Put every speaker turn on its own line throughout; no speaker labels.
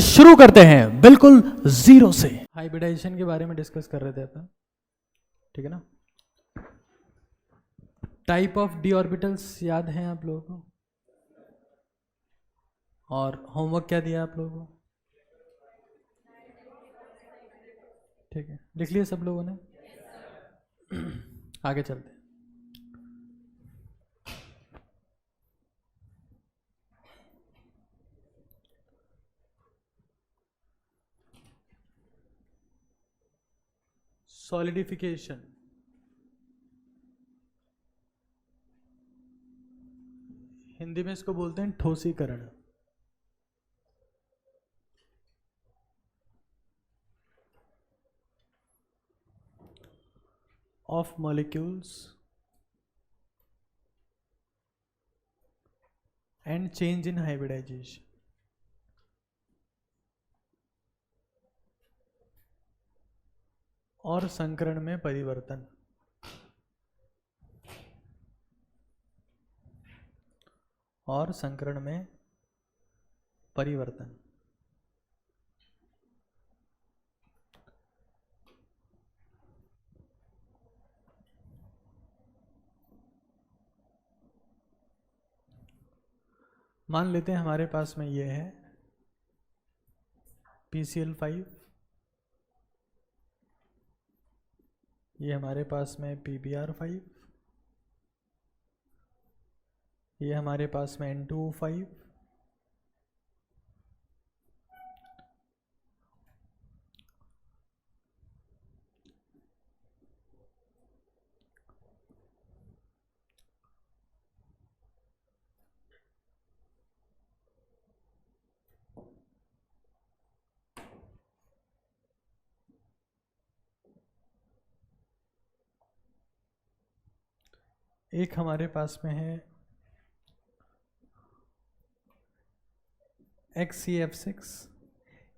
शुरू करते हैं बिल्कुल जीरो से। हाइब्रिडाइजेशन के बारे में डिस्कस कर रहे थे अपन, ठीक है ना। टाइप ऑफ डी ऑर्बिटल्स याद हैं आप लोगों को, और होमवर्क क्या दिया आप लोगों को? ठीक है, लिख लिया सब लोगों ने? आगे चलते हैं। सॉलिडिफिकेशन, हिंदी में इसको बोलते हैं ठोसीकरण। Of molecules and change in hybridisation. और संकरण में परिवर्तन। और संकरण में परिवर्तन। मान लेते हैं हमारे पास में ये है PCl5, ये हमारे पास में PbR5, ये हमारे पास में N2O5, एक हमारे पास में है XCF6।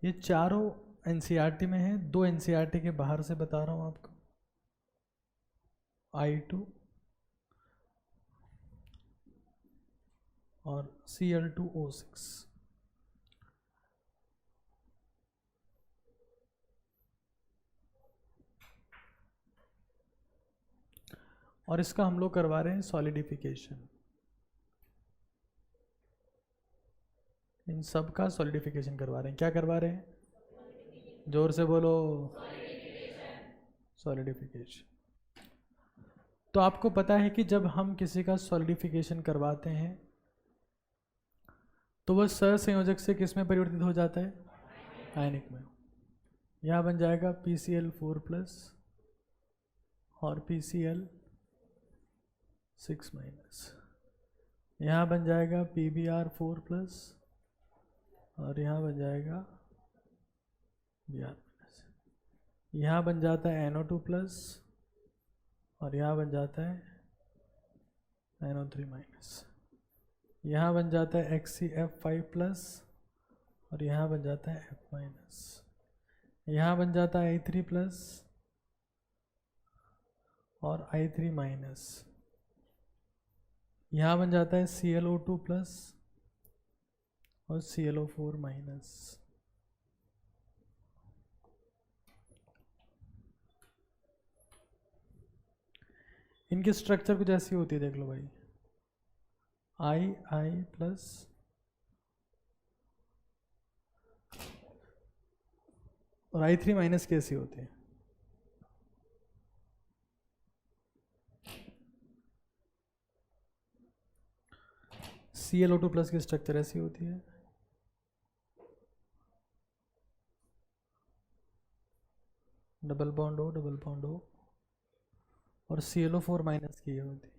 ये चारों NCERT में है, दो NCERT के बाहर से बता रहा हूं आपको, I2 और Cl2O6। और इसका हम लोग करवा रहे हैं सॉलिडिफिकेशन। इन सब का सॉलिडिफिकेशन करवा रहे हैं। क्या करवा रहे हैं? जोर से बोलो। सॉलिडिफिकेशन। तो आपको पता है कि जब हम किसी का सॉलिडिफिकेशन करवाते हैं तो वह सहसंयोजक से किस में परिवर्तित हो जाता है? आयनिक में। यहाँ बन जाएगा PCl4+ और PCl6-। यहाँ बन जाएगा PbR4+ और यहाँ बन जाएगा Br-। यहाँ बन जाता है NO2+ और यहाँ बन जाता है NO3-। यहाँ बन जाता है XCF5+ और यहाँ बन जाता है F-। यहाँ बन जाता है I3+ और I3-। यहाँ बन जाता है ClO2+ और ClO4-। इनकी स्ट्रक्चर कुछ ऐसी होती है, देख लो भाई। I+ और I3- कैसी होती है? ClO2+ की स्ट्रक्चर ऐसी होती है। Double bond O, double bond O, और ClO4- की होती है।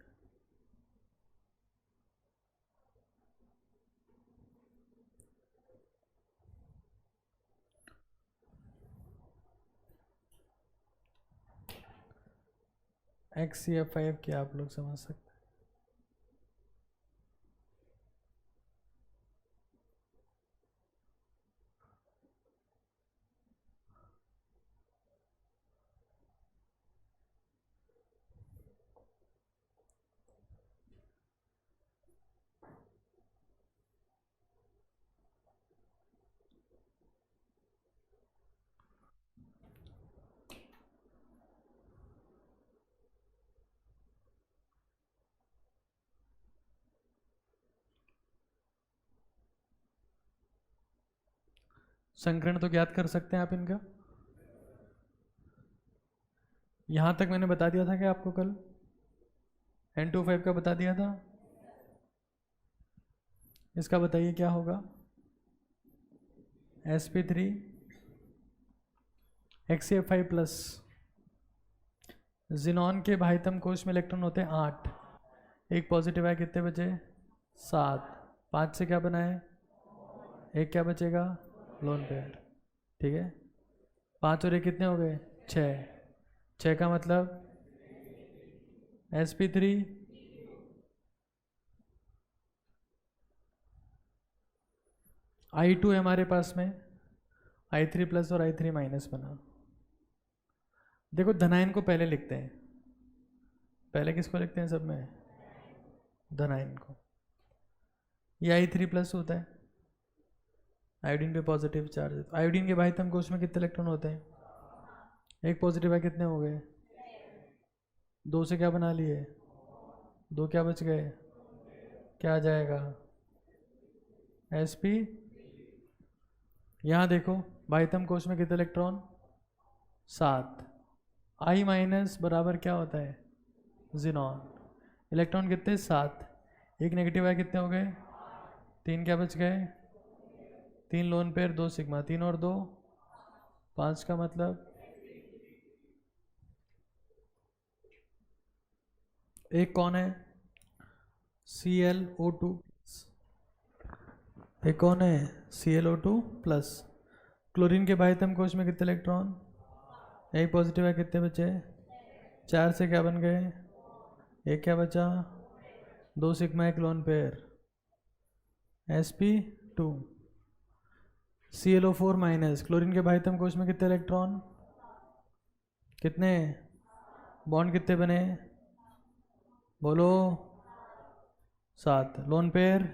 XCF5 क्या आप लोग समझ सकते हैं? संकरण तो ज्ञात कर सकते हैं आप इनका। यहां तक मैंने बता दिया था कि आपको कल N25 का बता दिया था। इसका बताइए क्या होगा। sp3 XeF5 plus. जिनॉन के बाह्यतम कोश में इलेक्ट्रॉन होते हैं 8, एक पॉजिटिव है, कितने बचे 7, 5 से क्या बना है, एक क्या बचेगा लोन पेयर, ठीक है। 5 और 1 कितने हो गए 6, 6 का मतलब sp3 I2 है हमारे पास में, I3 प्लस और I3 माइनस बना। देखो धनायन को पहले लिखते हैं, पहले किसको लिखते हैं सब में, धनायन को। ये I3 प्लस होता है, आयोडीन पे पॉजिटिव चार्ज है। तो आयोडीन के बाह्यतम कोश में कितने इलेक्ट्रॉन होते हैं, एक पॉजिटिव है, कितने हो गए 2 से क्या बना लिए 2, क्या बच गए, क्या आ जाएगा sp। यहाँ देखो बाह्यतम कोश में कितने इलेक्ट्रॉन 7, I माइनस बराबर क्या होता है जिनॉन। इलेक्ट्रॉन कितने 7, एक नेगेटिव है, कितने हो गए 3, क्या बच गए 3 लोन पेयर 2 सिग्मा, 3 और 2 5 का मतलब एक कौन है ClO2, एक कौन है ClO2 प्लस। क्लोरीन के बाह्यतम कोश में कितने इलेक्ट्रॉन, एक पॉजिटिव है, कितने बचे 4 से क्या बन गए, एक क्या बचा 2 सिग्मा, एक lone pair sp2। ClO4 minus, chlorine के बाह्यतम कोश में कितने इलेक्ट्रॉन, कितने बॉन्ड कितने बने बोलो 7, लोन पेयर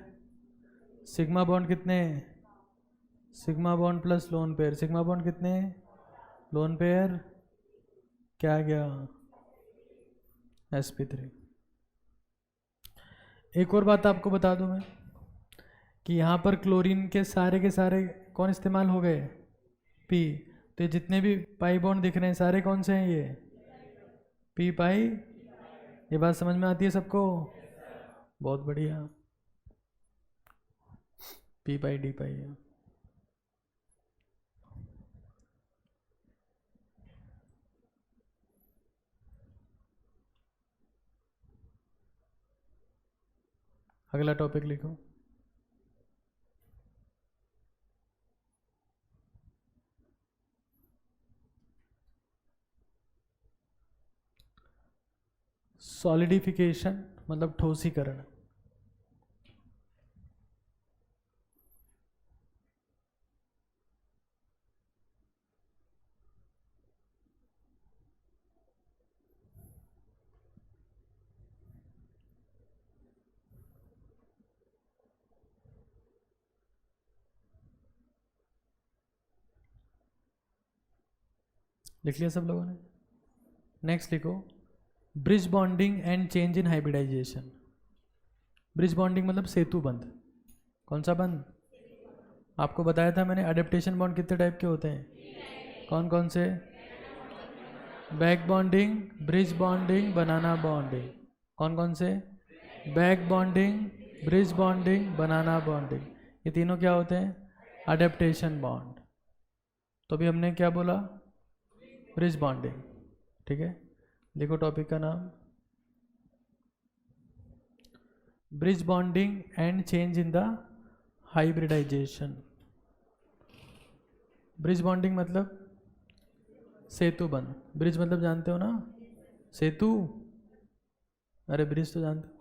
सिग्मा बॉन्ड कितने, sigma bond plus lone pair, sigma bond कितने लोन पेयर, क्या गया sp3। एक और बात आपको बता दूं मैं कि यहाँ पर क्लोरीन के सारे कौन इस्तेमाल हो गए p। तो जितने भी पाई बॉन्ड दिख रहे हैं सारे कौन से हैं, ये p पाई। ये बात समझ में आती है सबको, बहुत बढ़िया, p पाई d पाई है। अगला टॉपिक लिखो। सॉलिडिफिकेशन मतलब ठोसीकरण। लिख लिया सब लोगों ने। नेक्स्ट लिखो bridge bonding and change in hybridisation. Bridge bonding मतलब सेतु बंध। कौन सा बंध, आपको बताया था मैंने अडेप्टेशन बॉन्ड कितने टाइप के होते हैं, कौन कौन से, बैक बॉन्डिंग, ब्रिज बॉन्डिंग, बनाना बॉन्डिंग। कौन कौन से, बैक बॉन्डिंग, ब्रिज बॉन्डिंग, बनाना बॉन्डिंग, ये तीनों क्या होते हैं अडेप्टेशन बॉन्ड। तो अभी हमने क्या बोला ब्रिज बॉन्डिंग, ठीक है। देखो टॉपिक का नाम bridge bonding and change in the hybridisation. Bridge bonding मतलब सेतु बंध, ब्रिज मतलब जानते हो ना सेतु, अरे ब्रिज तो जानते हो।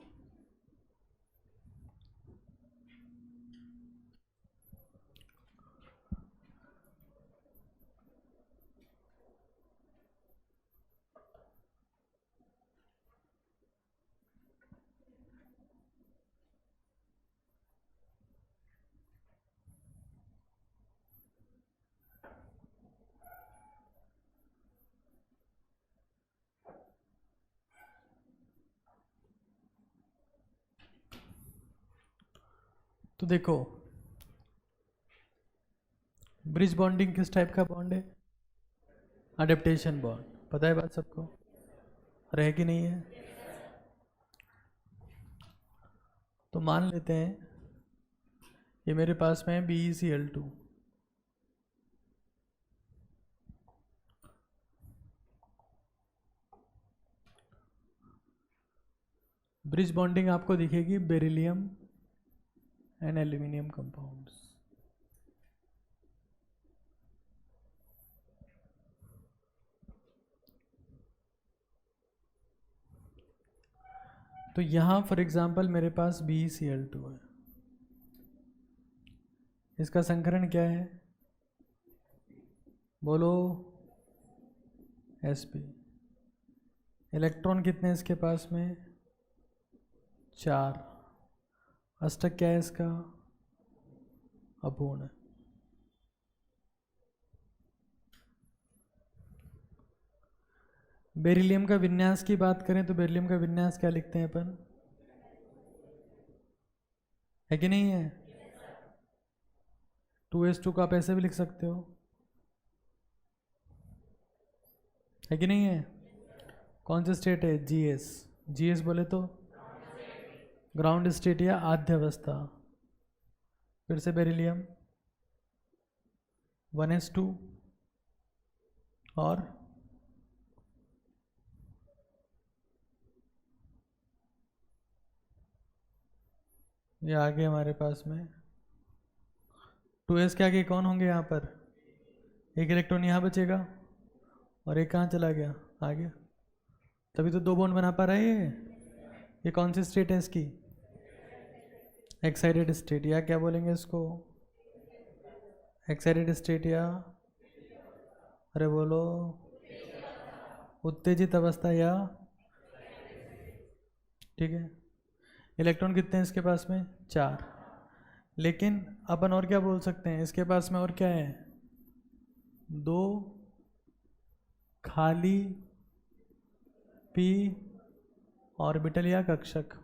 तो देखो ब्रिज बॉन्डिंग किस टाइप का बॉन्ड है? Adaptation bond. पता है बात सबको? रहे कि नहीं है? तो मान लेते हैं ये मेरे पास में है BeCl2। ब्रिज बॉन्डिंग आपको दिखेगी बेरिलियम एंड एल्यूमिनियम कंपाउंड्स। तो यहां फॉर एग्जांपल मेरे पास BeCl2 है, इसका संकरण क्या है? बोलो। Sp। इलेक्ट्रॉन कितने हैं इसके पास में? 4। अष्टक क्या है इसका? अपूर्ण। बेरिलियम का विन्यास की बात करें तो बेरिलियम का विन्यास क्या लिखते हैं अपन? है कि नहीं है? 2s2 का आप ऐसे भी लिख सकते हो, है कि नहीं है? कौन सा स्टेट है? GS। GS बोले तो ग्राउंड स्टेट या आद्य अवस्था। फिर से बेरिलियम 1s2 और ये आगे हमारे पास में 2s के आगे कौन होंगे यहाँ पर? एक इलेक्ट्रॉन यहाँ बचेगा और एक कहाँ चला गया? आ गया। तभी तो 2 बॉन्ड बना पा रहा है ये कौन सी स्टेट है इसकी? एक्साइटेड स्टेट, या क्या बोलेंगे इसको? एक्साइटेड स्टेट या अरे बोलो उत्तेजित अवस्था या। ठीक है। इलेक्ट्रॉन कितने हैं इसके पास में? 4। लेकिन अपन और क्या बोल सकते हैं इसके पास में? और क्या है? 2 खाली p ऑर्बिटल या कक्षक,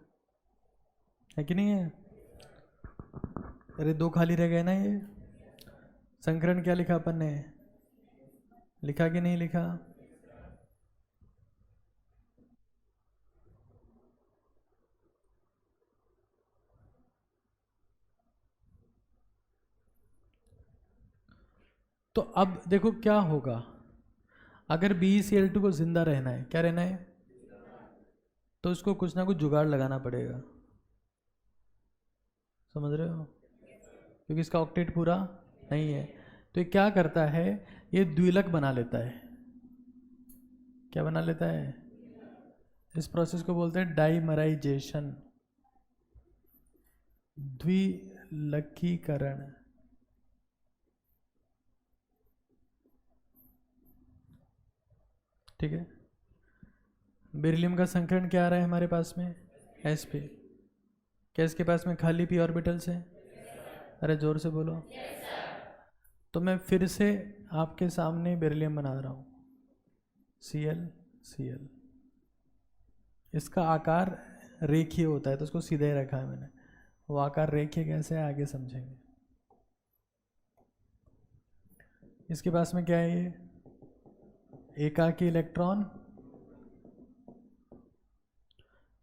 है कि नहीं है? अरे 2 खाली रह गए ना। ये संकरण क्या लिखा अपन ने? लिखा कि नहीं लिखा? तो अब देखो क्या होगा अगर BeCl2 को जिंदा रहना है। क्या रहना है? तो इसको कुछ ना कुछ जुगाड़ लगाना पड़ेगा, समझ रहे हो? क्योंकि इसका ऑक्टेट पूरा नहीं है। तो ये क्या करता है? ये द्विलक बना लेता है। क्या बना लेता है? इस प्रोसेस को बोलते हैं डाइमराइजेशन, द्विलकीकरण। ठीक है। बेरिलियम का संकरण क्या आ रहा है हमारे पास में? Sp। क्या इसके पास में खाली p ऑर्बिटल्स है? अरे जोर से बोलो। तो मैं फिर से आपके सामने बेरिलियम बना रहा हूँ, Cl। इसका आकार रेखीय होता है तो उसको सीधे रखा है मैंने। वो आकार रेखीय कैसे है आगे समझेंगे। इसके पास में क्या है? ये एकाकी इलेक्ट्रॉन,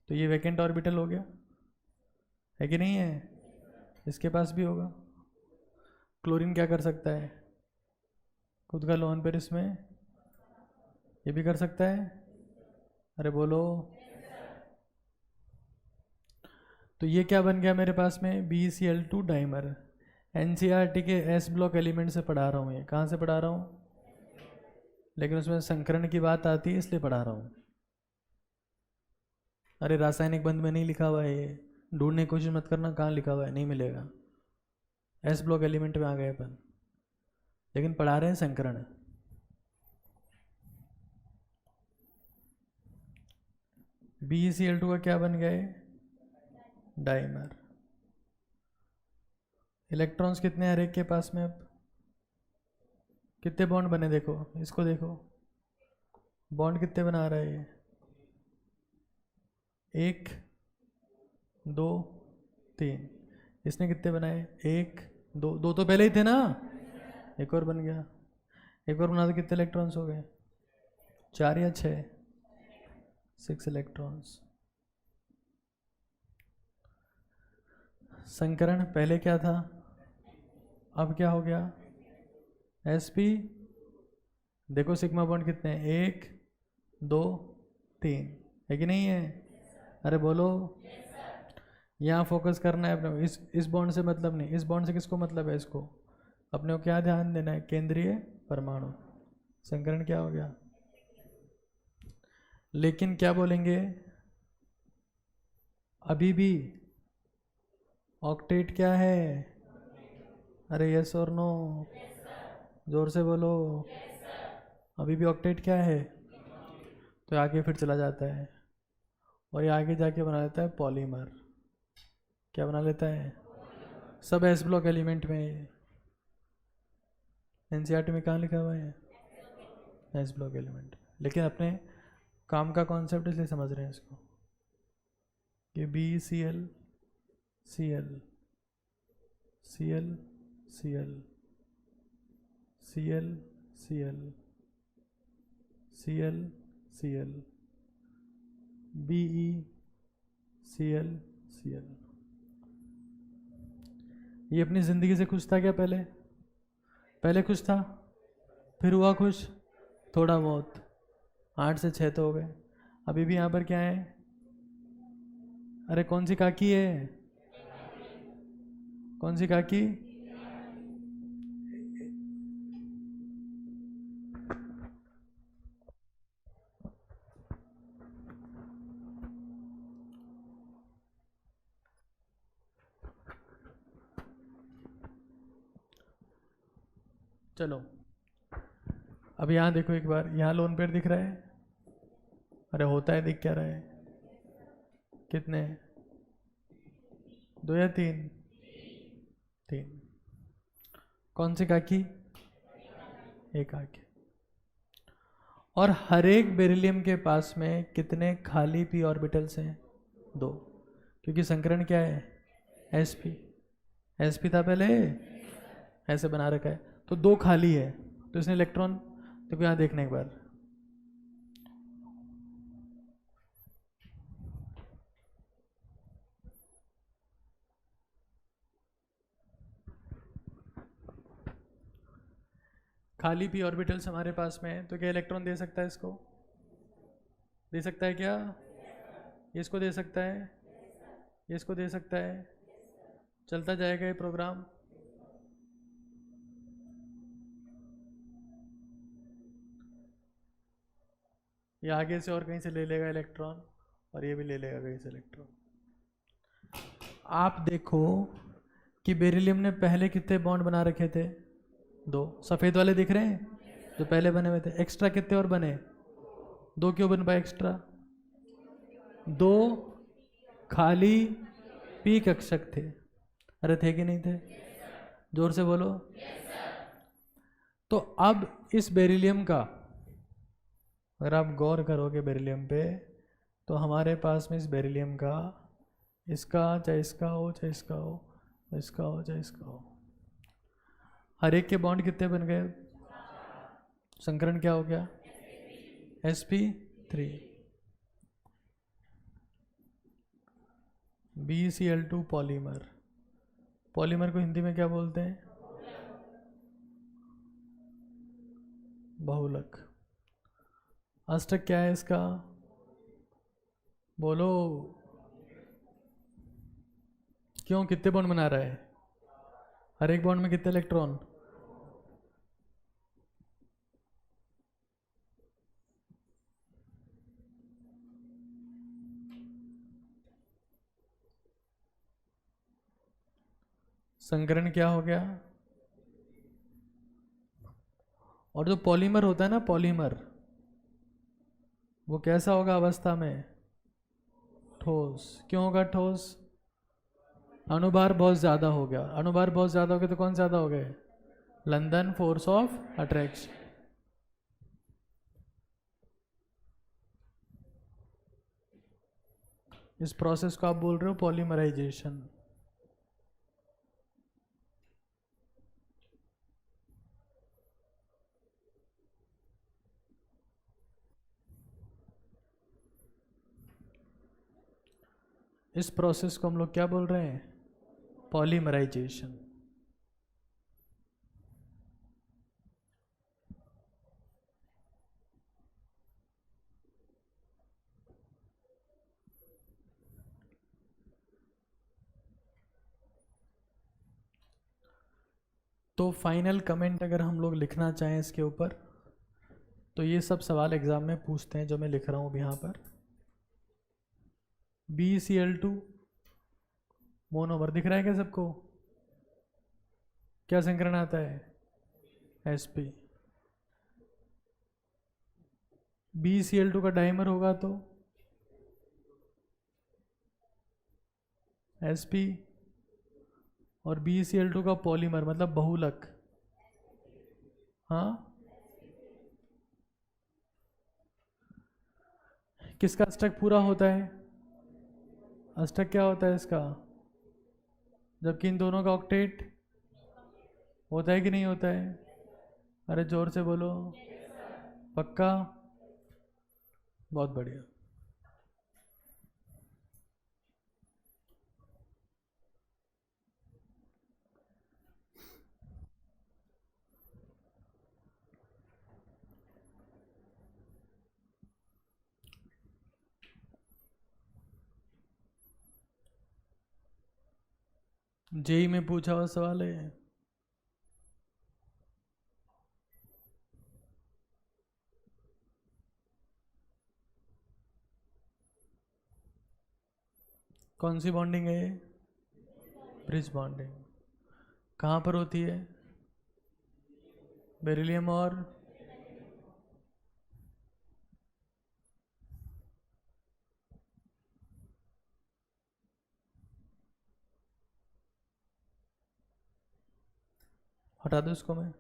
तो ये वैकेंट ऑर्बिटल हो गया, है कि नहीं है? इसके पास भी होगा। क्लोरीन क्या कर सकता है? खुद का लोन पेयर इसमें ये भी कर सकता है। अरे बोलो। तो ये क्या बन गया मेरे पास में? BeCl2 dimer. NCERT के S ब्लॉक एलिमेंट से पढ़ा रहा हूँ। ये कहाँ से पढ़ा रहा हूँ? लेकिन उसमें संकरण की बात आती है इसलिए पढ़ा रहा हूँ। अरे रासायनिक बंध में नहीं लिखा हुआ है, ये ढूंढने की कोशिश मत करना कहाँ लिखा हुआ है, नहीं मिलेगा। S ब्लॉक एलिमेंट में आ गए अपन, लेकिन पढ़ा रहे हैं संकरण। BeCl2 का क्या बन गया? डाइमर। इलेक्ट्रॉन्स कितने हर एक के पास में? अब कितने बॉन्ड बने? देखो इसको, देखो बॉन्ड कितने बना रहा है ये? 1 2 3। इसने कितने बनाए? 1 2 2 तो पहले ही थे ना। एक और बन गया, एक और बना तो कितने इलेक्ट्रॉन्स हो गए? 4 या 6? 6 इलेक्ट्रॉन्स। संकरण पहले क्या था, अब क्या हो गया? sp। देखो सिग्मा बॉन्ड कितने हैं, 1 2 3, है कि नहीं है? अरे बोलो। यहाँ फोकस करना है अपने, इस बॉन्ड से मतलब नहीं, इस बॉन्ड से किसको मतलब है? इसको। अपने को क्या ध्यान देना है? केंद्रीय परमाणु। संकरण क्या हो गया? लेकिन क्या बोलेंगे, अभी भी ऑक्टेट क्या है? अरे यस और नो, जोर से बोलो। अभी भी ऑक्टेट क्या है? तो आगे फिर चला जाता है और ये आगे जाके बना लेता है पॉलीमर। क्या बना लेता है? सब एस ब्लॉक एलिमेंट में। एनसीईआरटी में कहाँ लिखा हुआ है? S block element. लेकिन अपने काम का कॉन्सेप्ट इसलिए समझ रहे हैं इसको कि BCl Cl Cl Cl Cl Cl Cl Cl BeCl Cl। ये अपनी ज़िंदगी से खुश था क्या? पहले खुश था, फिर हुआ खुश थोड़ा बहुत, 8 से 6 तो हो गए। अभी भी यहाँ पर क्या है? अरे कौन सी काकी है? कौन सी काकी? चलो अब यहाँ देखो एक बार, यहाँ लोन पेड़ दिख रहा है? अरे होता है, दिख क्या रहा है? कितने? 2 या 3? 3। कौन सी काकी? एक काकी। और हर एक बेरिलियम के पास में कितने खाली p ऑर्बिटल्स हैं? 2। क्योंकि संकरण क्या है? sp था पहले, ऐसे बना रखा है, तो 2 खाली है, तो इसने इलेक्ट्रॉन, देखो यहाँ देखने एक बार, खाली p ऑर्बिटल्स हमारे पास में है, तो क्या इलेक्ट्रॉन दे सकता है? इसको दे सकता है क्या? इसको दे सकता है, इसको दे सकता है, चलता जाएगा ये प्रोग्राम। ये आगे से और कहीं से ले लेगा इलेक्ट्रॉन, और ये भी ले लेगा कहीं से इलेक्ट्रॉन। आप देखो कि बेरिलियम ने पहले कितने बॉन्ड बना रखे थे? 2। सफ़ेद वाले दिख रहे हैं जो पहले बने हुए थे। एक्स्ट्रा कितने और बने? 2 क्यों बन पाए एक्स्ट्रा? 2 खाली p कक्षक थे। अरे थे कि नहीं थे? जोर से बोलो। तो अब इस बेरिलियम का अगर आप गौर करोगे बेरिलियम पे, तो हमारे पास में इस बेरिलियम का, इसका चाहे इसका हो, चाहे इसका हो, इसका हो चाहे इसका हो, हर एक के बॉन्ड कितने बन गए? संकरण क्या हो गया? sp3। BCl2 polymer. पॉलीमर को हिंदी में क्या बोलते हैं? बहुलक। अष्टक क्या है इसका? बोलो। क्यों, कितने बॉन्ड बना रहा है? हर एक बॉन्ड में कितने इलेक्ट्रॉन? संकरण क्या हो गया? और जो पॉलीमर होता है ना, पॉलीमर, वो कैसा होगा अवस्था में? ठोस। क्यों होगा ठोस? अणुभार बहुत ज़्यादा हो गया। अणुभार बहुत ज़्यादा हो गया तो कौन ज़्यादा हो गए? London force of attraction. इस प्रोसेस को आप बोल रहे हो पॉलीमराइजेशन। इस प्रोसेस को हम लोग क्या बोल रहे हैं? पॉलीमराइजेशन। तो फाइनल कमेंट अगर हम लोग लिखना चाहें इसके ऊपर, तो ये सब सवाल एग्जाम में पूछते हैं जो मैं लिख रहा हूँ यहाँ पर। BeCl2 मोनोमर दिख रहा है क्या सबको? क्या संकरण आता है? Sp। BeCl2 का डाइमर होगा तो Sp, और BeCl2 का पॉलीमर मतलब बहुलक, हाँ, किसका अष्टक पूरा होता है? अष्टक क्या होता है इसका? जबकि इन दोनों का ऑक्टेट होता है कि नहीं होता है? अरे जोर से बोलो। पक्का? बहुत बढ़िया। जेई में पूछा हुआ सवाल है। कौन सी बॉन्डिंग है ये? Bridge bonding. कहाँ पर होती है? बेरिलियम और हटा दो इसको मैं।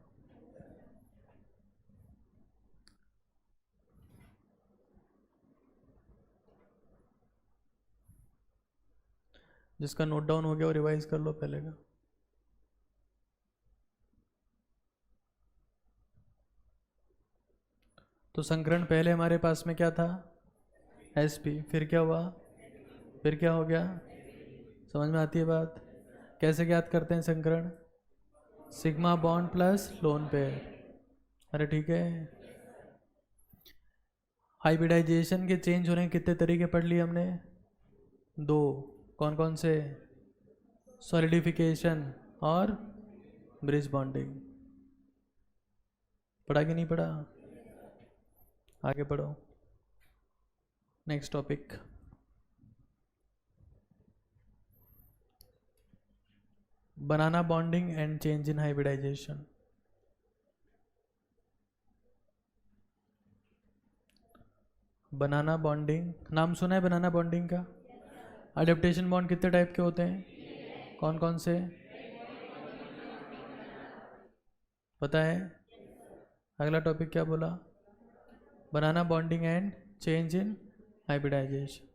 जिसका नोट डाउन हो गया वो रिवाइज कर लो पहले का। तो संकरण पहले हमारे पास में क्या था? Sp। फिर क्या हुआ? फिर क्या हो गया? समझ में आती है बात? कैसे ज्ञात करते हैं संकरण? Sigma bond plus lone pair. अरे ठीक है। हाइब्रिडाइजेशन के चेंज होने के कितने तरीके पढ़ लिए हमने? दो। कौन कौन से? सॉलिडिफिकेशन और ब्रिज बॉन्डिंग। पढ़ा कि नहीं पढ़ा? आगे पढ़ो। Next topic. Banana bonding and change in hybridisation. Banana bonding नाम सुना है? बनाना बॉन्डिंग का अडेप्टेशन बॉन्ड कितने टाइप के होते हैं? कौन कौन से? पता है? अगला टॉपिक क्या बोला? बनाना bonding and change in hybridisation.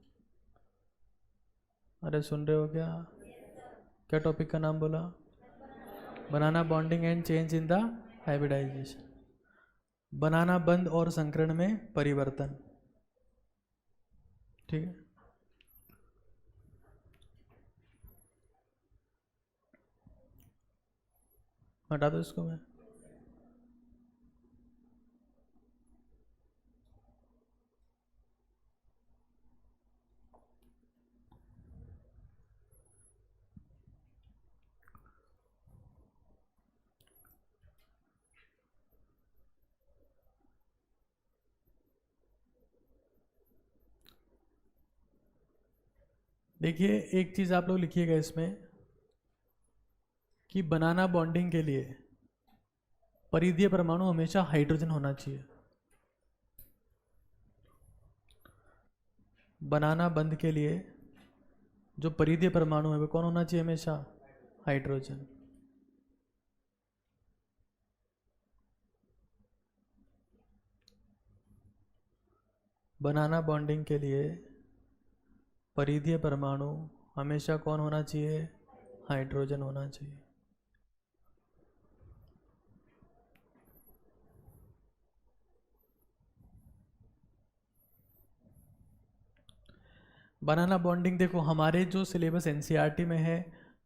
अरे सुन रहे हो क्या? क्या टॉपिक का नाम बोला? बनाना bonding and change in the hybridisation. बनाना बंध और संकरण में परिवर्तन। ठीक है। हटा दो इसको मैं। देखिए एक चीज़ आप लोग लिखिएगा इसमें कि बनाना बॉन्डिंग के लिए परिधीय परमाणु हमेशा हाइड्रोजन होना चाहिए। बनाना बंध के लिए जो परिधीय परमाणु है वो कौन होना चाहिए? हमेशा हाइड्रोजन। बनाना बॉन्डिंग के लिए परिधीय परमाणु हमेशा कौन होना चाहिए? हाइड्रोजन होना चाहिए। बनाना बॉन्डिंग देखो, हमारे जो सिलेबस एनसीईआरटी में है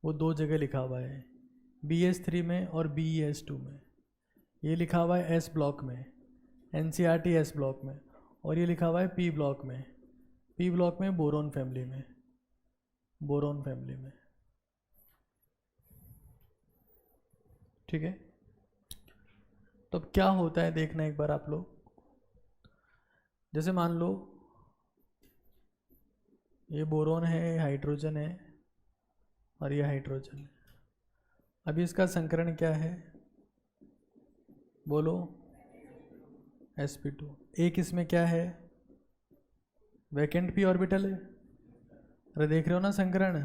वो 2 जगह लिखा हुआ है, BS3 में और BES2 में। ये लिखा हुआ है एस ब्लॉक में, एनसीईआरटी एस ब्लॉक में, और ये लिखा हुआ है पी ब्लॉक में। पी ब्लॉक में बोरोन फैमिली में, बोरोन फैमिली में। ठीक है, तो अब क्या होता है देखना एक बार आप लोग। जैसे मान लो ये बोरोन है, हाइड्रोजन है, और ये हाइड्रोजन है। अभी इसका संकरण क्या है बोलो, sp2। एक इसमें क्या है, वैकेंट p ऑर्बिटल है। अरे देख रहे हो ना संकरण,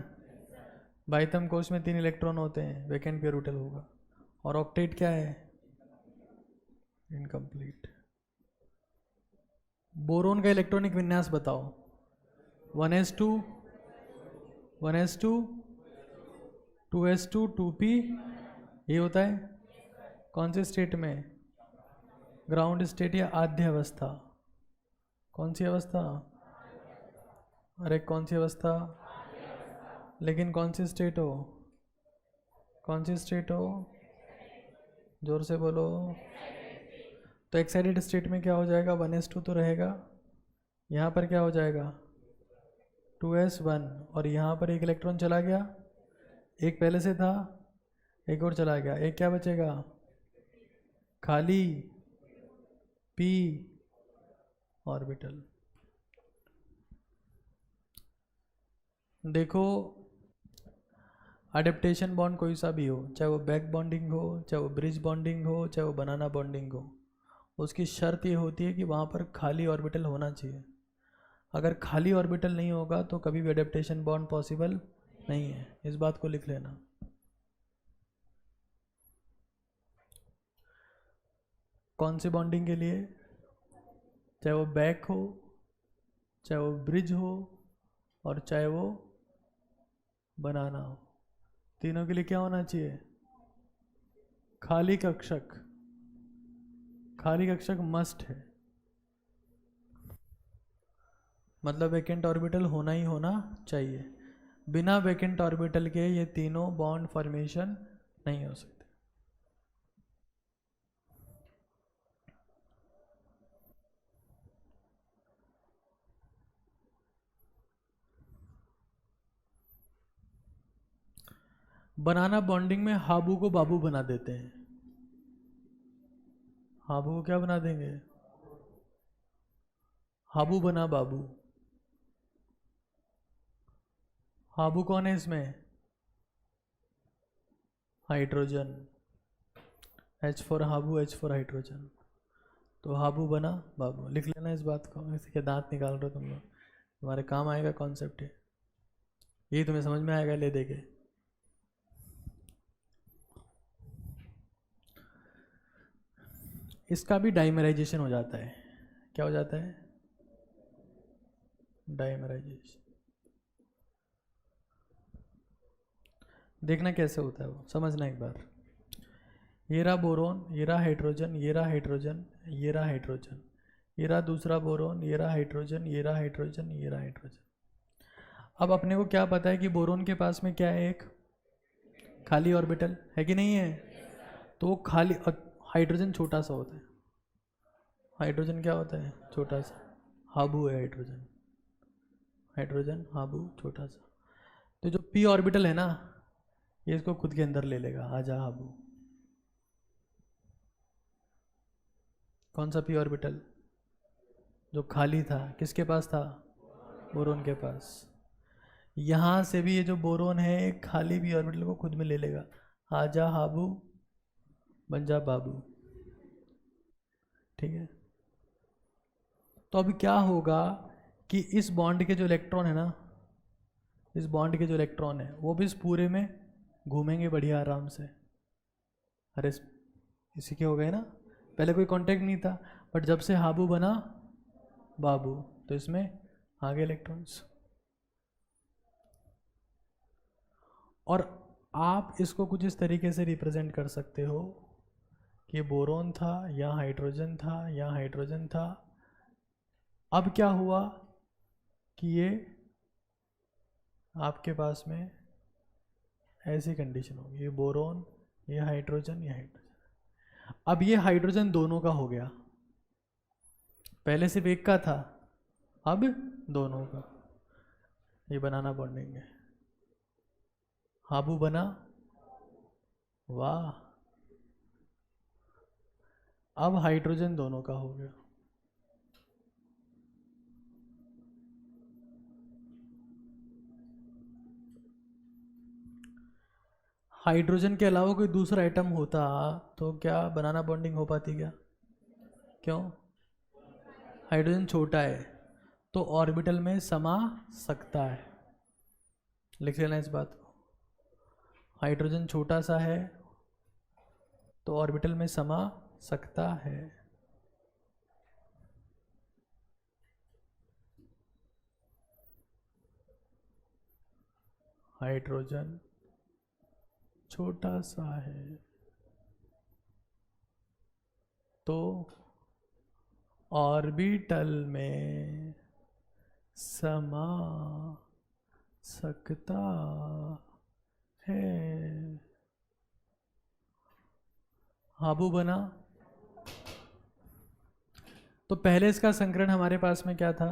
बाह्यतम कोश में 3 इलेक्ट्रॉन होते हैं, वैकेंट p ऑर्बिटल होगा। और ऑक्टेट क्या है, इनकम्प्लीट। बोरोन का इलेक्ट्रॉनिक विन्यास बताओ, 1s2 1s2 2s2 2p, ये होता है कौन से स्टेट में, ग्राउंड स्टेट या आद्य अवस्था। कौन सी अवस्था, अरे कौन सी अवस्था, लेकिन कौन सी स्टेट हो, कौन सी स्टेट हो, जोर से बोलो। तो एक्साइटेड स्टेट में क्या हो जाएगा, 1s2 तो रहेगा, यहाँ पर क्या हो जाएगा 2s1, और यहाँ पर एक इलेक्ट्रॉन चला गया, एक पहले से था, एक और चला गया, एक क्या बचेगा खाली p ऑर्बिटल। देखो अडेप्टेशन बॉन्ड कोई सा भी हो, चाहे वो बैक बॉन्डिंग हो, चाहे वो ब्रिज बॉन्डिंग हो, चाहे वो बनाना बॉन्डिंग हो, उसकी शर्त ये होती है कि वहाँ पर खाली ऑर्बिटल होना चाहिए। अगर खाली ऑर्बिटल नहीं होगा तो कभी भी अडेप्टेशन बॉन्ड पॉसिबल नहीं है, इस बात को लिख लेना। कौन से बॉन्डिंग के लिए, चाहे वो बैक हो, चाहे वो ब्रिज हो, और चाहे वो बनाना हो, तीनों के लिए क्या होना चाहिए, खाली कक्षक। खाली कक्षक मस्ट है, मतलब वैकेंट ऑर्बिटल होना ही होना चाहिए। बिना वैकेंट ऑर्बिटल के ये तीनों बॉन्ड फॉर्मेशन नहीं हो सकते। बनाना बॉन्डिंग में हाबू को बाबू बना देते हैं। हाबू को क्या बना देंगे, हाबू बना बाबू। हाबू कौन है इसमें, हाइड्रोजन, H फॉर हाबू, H फॉर हाइड्रोजन। तो हाबू बना बाबू, लिख लेना इस बात को। इसी के दांत निकाल रहे हो तुम लोग, तुम्हारे काम आएगा कॉन्सेप्ट है ये, तुम्हें समझ में आएगा ले देके। इसका भी डाइमराइजेशन हो जाता है, क्या हो जाता है, डाइमराइजेशन। देखना कैसे होता है वो, समझना एक बार। ये रहा बोरोन, ये रहा हाइड्रोजन, ये रहा हाइड्रोजन, ये रहा हाइड्रोजन, ये रहा दूसरा बोरोन, ये रहा हाइड्रोजन, ये रहा हाइड्रोजन, ये रहा हाइड्रोजन। अब अपने को क्या पता है कि बोरोन के पास में क्या है, एक खाली ऑर्बिटल है कि नहीं है। तो खाली हाइड्रोजन छोटा सा होता है, हाइड्रोजन क्या होता है छोटा सा, हाबू है हाइड्रोजन, हाइड्रोजन हाबू छोटा सा। तो जो p ऑर्बिटल है ना, ये इसको खुद के अंदर ले लेगा, आजा हाबू। कौन सा p ऑर्बिटल, जो खाली था, किसके पास था, बोरोन के पास। यहाँ से भी ये जो बोरोन है एक खाली p ऑर्बिटल को खुद में ले लेगा, आजा हाबू बन जा बाबू। ठीक है, तो अभी क्या होगा कि इस बॉन्ड के जो इलेक्ट्रॉन है ना, इस बॉन्ड के जो इलेक्ट्रॉन है वो भी इस पूरे में घूमेंगे बढ़िया आराम से। अरे इसी के हो गए ना, पहले कोई कांटेक्ट नहीं था, बट जब से हाबू बना बाबू तो इसमें आ गए इलेक्ट्रॉन्स। और आप इसको कुछ इस तरीके से रिप्रेजेंट कर सकते हो कि बोरोन था या हाइड्रोजन था या हाइड्रोजन था। अब क्या हुआ कि ये आपके पास में ऐसी कंडीशन होगी, ये बोरोन, ये हाइड्रोजन, ये हाइड्रोजन। अब ये हाइड्रोजन दोनों का हो गया, पहले सिर्फ एक का था, अब दोनों का। ये बनाना बॉन्डिंग है, हाबू बना, वाह। अब हाइड्रोजन दोनों का हो गया। हाइड्रोजन के अलावा कोई दूसरा आइटम होता तो क्या बनाना बॉन्डिंग हो पाती क्या? क्यों? हाइड्रोजन छोटा है तो ऑर्बिटल में समा सकता है। लिख लेना इस बात को, हाइड्रोजन छोटा सा है तो ऑर्बिटल में समा सकता है। हाइड्रोजन छोटा सा है तो ऑर्बिटल में समा सकता है। हाबू बना। तो पहले इसका संकरण हमारे पास में क्या था?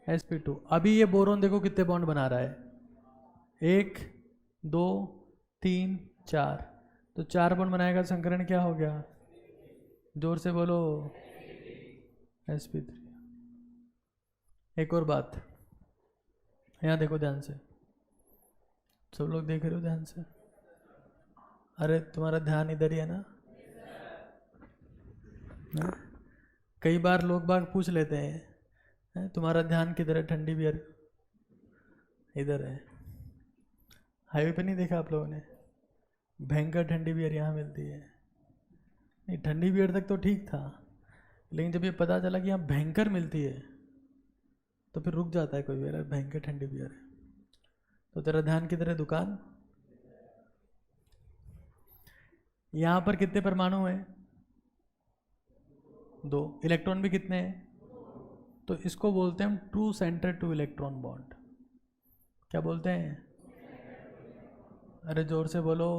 sp2। अभी ये बोरोन देखो कितने बॉन्ड बना रहा है, 1 2 3 4, तो 4 बॉन्ड बनाएगा, संकरण क्या हो गया? जोर से बोलो, sp3। एक और बात, यहाँ देखो ध्यान से, सब लोग देख रहे हो ध्यान से? अरे तुम्हारा ध्यान इधर ही है ना? कई बार लोग बाग पूछ लेते हैं तुम्हारा ध्यान किधर है? ठंडी बियर इधर है। हाईवे पे नहीं देखा आप लोगों ने? भयंकर ठंडी बियर यहाँ मिलती है। नहीं, ठंडी बियर तक तो ठीक था, लेकिन जब ये पता चला कि यहाँ भयंकर मिलती है तो फिर रुक जाता है कोई बियर, भयंकर ठंडी बियर है। तो तेरा ध्यान किधर है? दुकान। यहाँ पर कितने परमाणु हैं? 2। इलेक्ट्रॉन भी कितने हैं? तो इसको बोलते हैं हम true centre two electron bond. क्या बोलते हैं? अरे जोर से बोलो,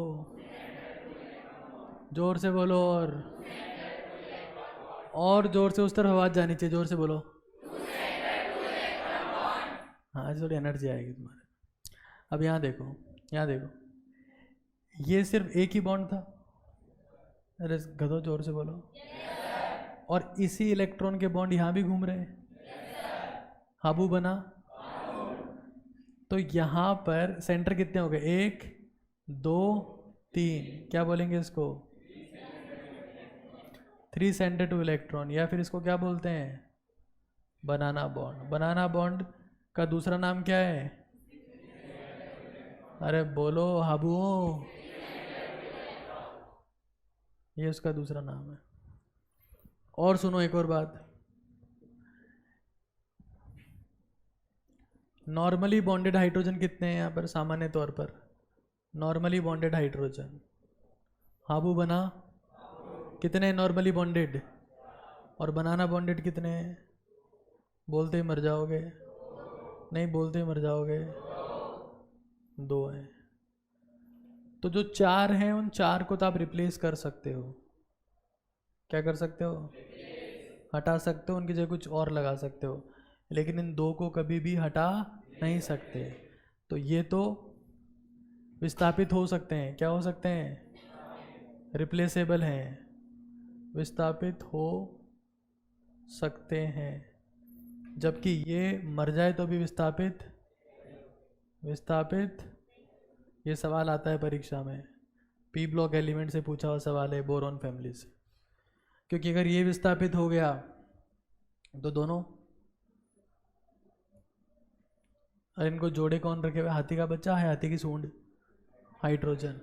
जोर से बोलो, और जोर से उस तरफ आवाज जानी चाहिए, जोर से बोलो। हाँ, थोड़ी एनर्जी आएगी तुम्हारे। अब यहाँ देखो, यहाँ देखो, ये सिर्फ एक ही बॉन्ड था। अरे गधो, जोर से बोलो। और इसी इलेक्ट्रॉन के बॉन्ड यहाँ भी घूम रहे हैं। हाबू बना। तो यहाँ पर सेंटर कितने हो गए? 1 2 3, क्या बोलेंगे इसको? 3 सेंटर टू इलेक्ट्रॉन, या फिर इसको क्या बोलते हैं? बनाना बॉन्ड। बनाना बॉन्ड का दूसरा नाम क्या है? अरे बोलो हाबुओ, ये उसका दूसरा नाम है। और सुनो एक और बात, नॉर्मली बॉन्डेड हाइड्रोजन कितने हैं यहाँ पर सामान्य तौर पर? नॉर्मली बॉन्डेड हाइड्रोजन, हाबू बना, कितने नॉर्मली बॉन्डेड? और बनाना बॉन्डेड कितने हैं? बोलते ही मर जाओगे, नहीं बोलते ही मर जाओगे। 2 हैं। तो जो 4 हैं उन 4 को तो आप रिप्लेस कर सकते हो। क्या कर सकते हो? हटा सकते हो, उनकी जगह कुछ और लगा सकते हो, लेकिन इन 2 को कभी भी हटा नहीं सकते। तो ये तो विस्थापित हो सकते हैं। क्या हो सकते हैं? रिप्लेसेबल हैं, विस्थापित हो सकते हैं। जबकि ये मर जाए तो भी विस्थापित विस्थापित ये सवाल आता है परीक्षा में, पी ब्लॉक एलिमेंट से पूछा हुआ सवाल है, बोरॉन फैमिली से। क्योंकि अगर ये विस्थापित हो गया तो दोनों, और इनको जोड़े कौन रखे हुए? हाथी का बच्चा है, हाथी की सूंड, हाइड्रोजन।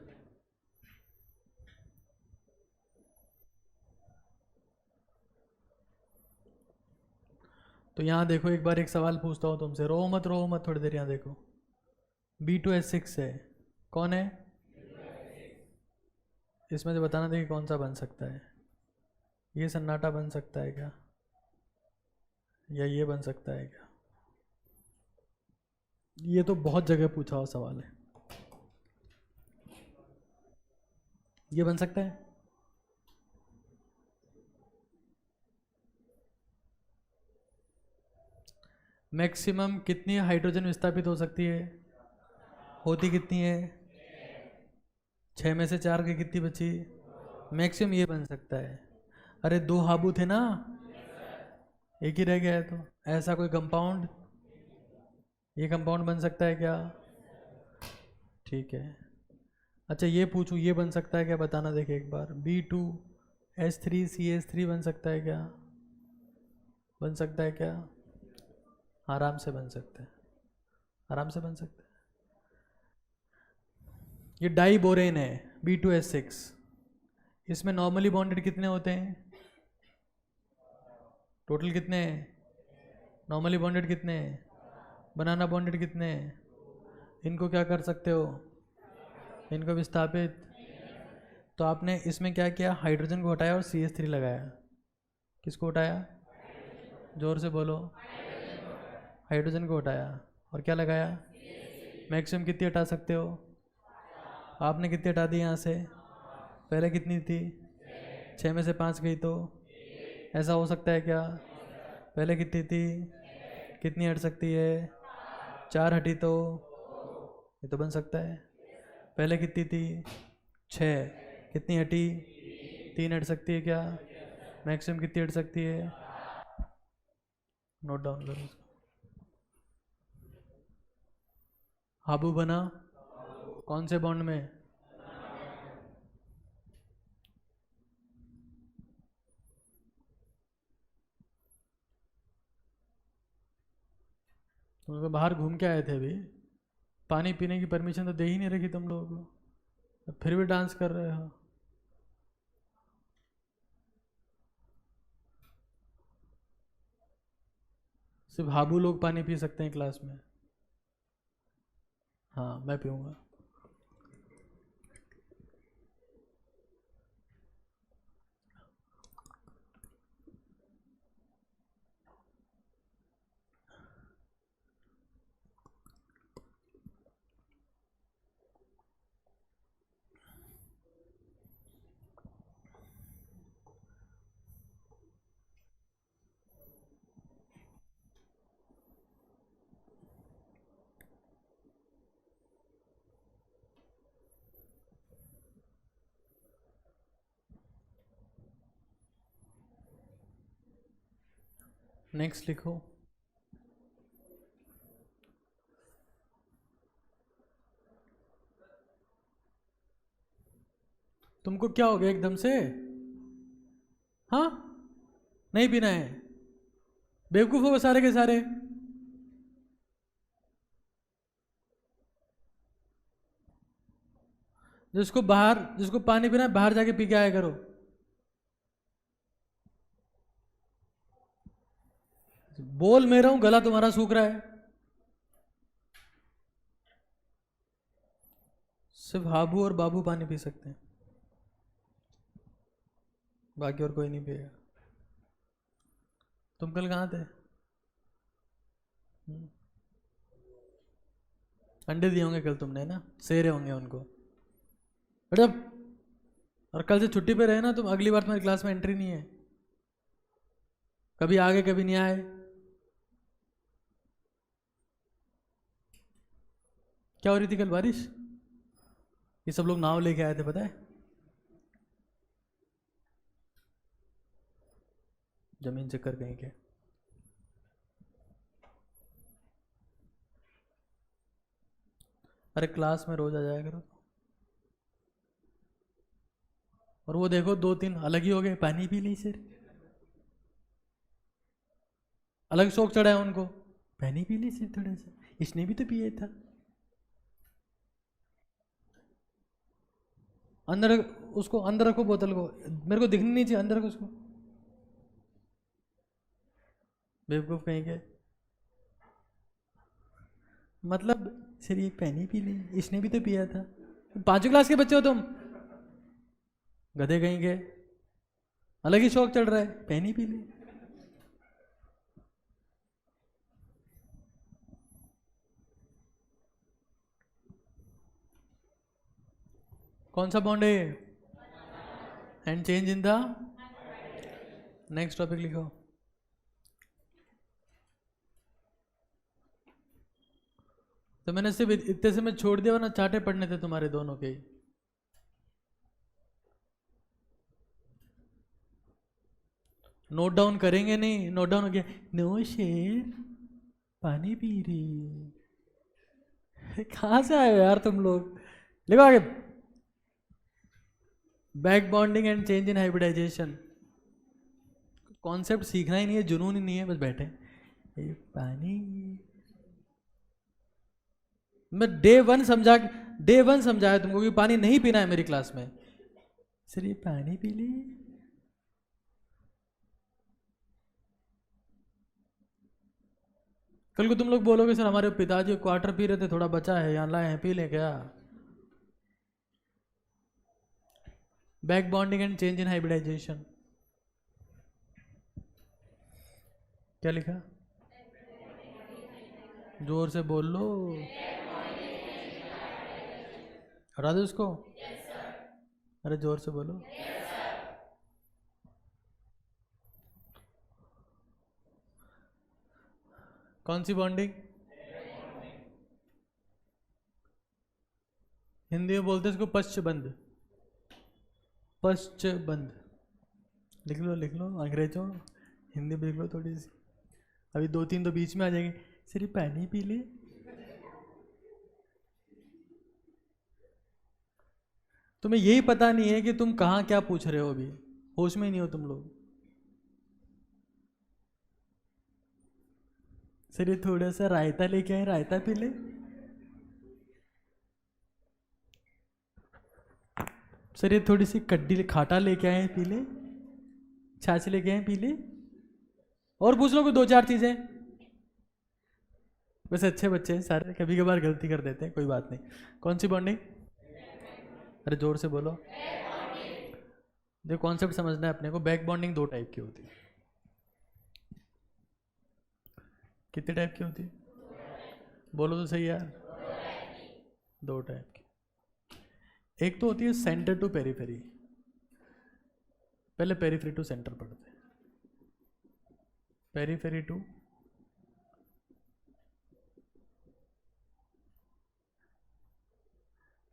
तो यहाँ देखो, एक बार एक सवाल पूछता हूँ तुमसे, रो मत थोड़ी देर। यहाँ देखो, B2H6 है, कौन है? इसमें से बताना देखिए कौन सा बन सकता है। ये सन्नाटा बन सकता है क्या, या ये बन सकता है क्या? ये तो बहुत जगह पूछा हुआ सवाल है। ये बन सकता है। मैक्सिमम कितनी हाइड्रोजन विस्थापित हो सकती है? होती कितनी है? 6 में से 4 की कितनी बची? मैक्सिमम ये बन सकता है। अरे 2 हाबू थे ना, एक ही रह गया है। तो ऐसा कोई कंपाउंड, ये कंपाउंड बन सकता है क्या? ठीक है। अच्छा ये पूछूं, ये बन सकता है क्या? बताना देखे एक बार। B2H3CH3 बन सकता है क्या? बन सकता है क्या? आराम से बन सकता है, आराम से बन सकता है। ये डाई बोरेन है B2H6। इसमें नॉर्मली बॉन्डेड कितने होते हैं? टोटल कितने हैं? नॉर्मली बॉन्डेड कितने हैं? बनाना बॉन्डेड कितने हैं? इनको क्या कर सकते हो? इनको विस्थापित। तो आपने इसमें क्या किया? हाइड्रोजन को हटाया और CH3 लगाया। किसको हटाया? जोर से बोलो। हाइड्रोजन को हटाया और क्या लगाया? मैक्सिमम कितनी हटा सकते हो? आपने कितनी हटा दी यहाँ से? पहले कितनी थी? 6 में से 5 गई तो ऐसा हो सकता है क्या? पहले कितनी थी? कितनी हट सकती है? 4 हटी तो ये तो बन सकता है। पहले कितनी थी? 6। कितनी हटी? 3 हट सकती है क्या? मैक्सिमम कितनी हट सकती है? नोट डाउन करो इसको। हाबू बना कौन से बॉन्ड में? तुम लोग बाहर घूम के आए थे अभी, पानी पीने की परमिशन तो दे ही नहीं रखी तुम लोगों को, फिर भी डांस कर रहे हो। सिर्फ हाबू लोग पानी पी सकते हैं क्लास में। हाँ मैं पीऊँगा। नेक्स्ट लिखो। तुमको क्या हो गया एकदम से? हाँ नहीं पीना है? बेवकूफ हो सारे के सारे। जिसको पानी पीना है बाहर जाके पी के आया करो। बोल मैं रहा हूं, गला तुम्हारा सूख रहा है। सिर्फ हाबू और बाबू पानी पी सकते हैं, बाकी और कोई नहीं पिएगा। तुम कल कहाँ थे? अंडे दिए होंगे कल तुमने ना, सेरे होंगे उनको। बेटा, और कल से छुट्टी पे रहे ना तुम, अगली बार तुम्हारी क्लास में एंट्री नहीं है। कभी आगे कभी नहीं आए। क्या हो रही थी कल? बारिश? ये सब लोग नाव लेके आए थे पता है, जमीन चक्कर कहीं के। अरे क्लास में रोज आ जाया करो। और वो देखो 2-3 अलग ही हो गए, पानी पी ली सिर, अलग शौक चढ़ा है उनको। पानी पी ली सिर थोड़ा सा, इसने भी तो पिया था। अंदर उसको, अंदर रखो बोतल को, मेरे को दिखनी नहीं चाहिए, अंदर रखो उसको। बेवकूफ कहीं के। मतलब सिर ये पानी पी ली, इसने भी तो पिया था। 5वीं क्लास के बच्चे हो तुम, गधे कहीं के। अलग ही शौक चल रहा है, पानी पी ली। कौन सा बॉन्ड है ये? And change in the, next topic लिखो। तो मैंने सिर्फ इतने से मैं छोड़ दिया, वरना चार्टे पढ़ने थे तुम्हारे दोनों के। नोट डाउन करेंगे नहीं? नोट डाउन हो गया। नो शेर पानी पी रही। कहाँ से आए हो यार तुम लोग? लिखो आगे। Back bonding and change in hybridisation. Concept सीखना ही नहीं है, जुनून ही नहीं है, बस बैठे। ये पानी, मैं डे वन समझाया तुमको कि पानी नहीं पीना है मेरी क्लास में। सर ये पानी पी ली। कल को तुम लोग बोलोगे सर हमारे पिताजी क्वार्टर पी रहे थे, थोड़ा बचा है, यहाँ लाए हैं, पी लें क्या? Back bonding and change in hybridisation, क्या लिखा? जोर से बोल लो। हटा दो उसको। अरे जोर से बोलो। कौन सी बॉन्डिंग? हिंदी में बोलते हैं इसको पश्चबंध। पश्चबंध लिख लो अंग्रेजों, हिंदी में लिख लो थोड़ी सी। अभी 2-3 तो बीच में आ जाएंगे। सिर्फ पानी पी ले। तुम्हें यही पता नहीं है कि तुम कहाँ क्या पूछ रहे हो, अभी होश में ही नहीं हो तुम लोग। सर ये थोड़ा सा रायता लेके आए, रायता पी ले। सर ये थोड़ी सी कड्डी खाटा लेके आए, पी ले। छाछ लेके आए, पी ले। और पूछ लो कोई 2-4 चीजें। वैसे अच्छे बच्चे हैं सारे, कभी कभार गलती कर देते हैं, कोई बात नहीं। कौन सी बॉन्डिंग? अरे जोर से बोलो। देखो कॉन्सेप्ट समझना है अपने को। बैक बॉन्डिंग 2 टाइप की होती है। कितने टाइप की होती है? बोलो तो सही यार। 2 टाइप की। एक तो होती है सेंटर टू पेरीफेरी। पहले पेरीफेरी टू सेंटर पढ़ते हैं। पेरीफेरी टू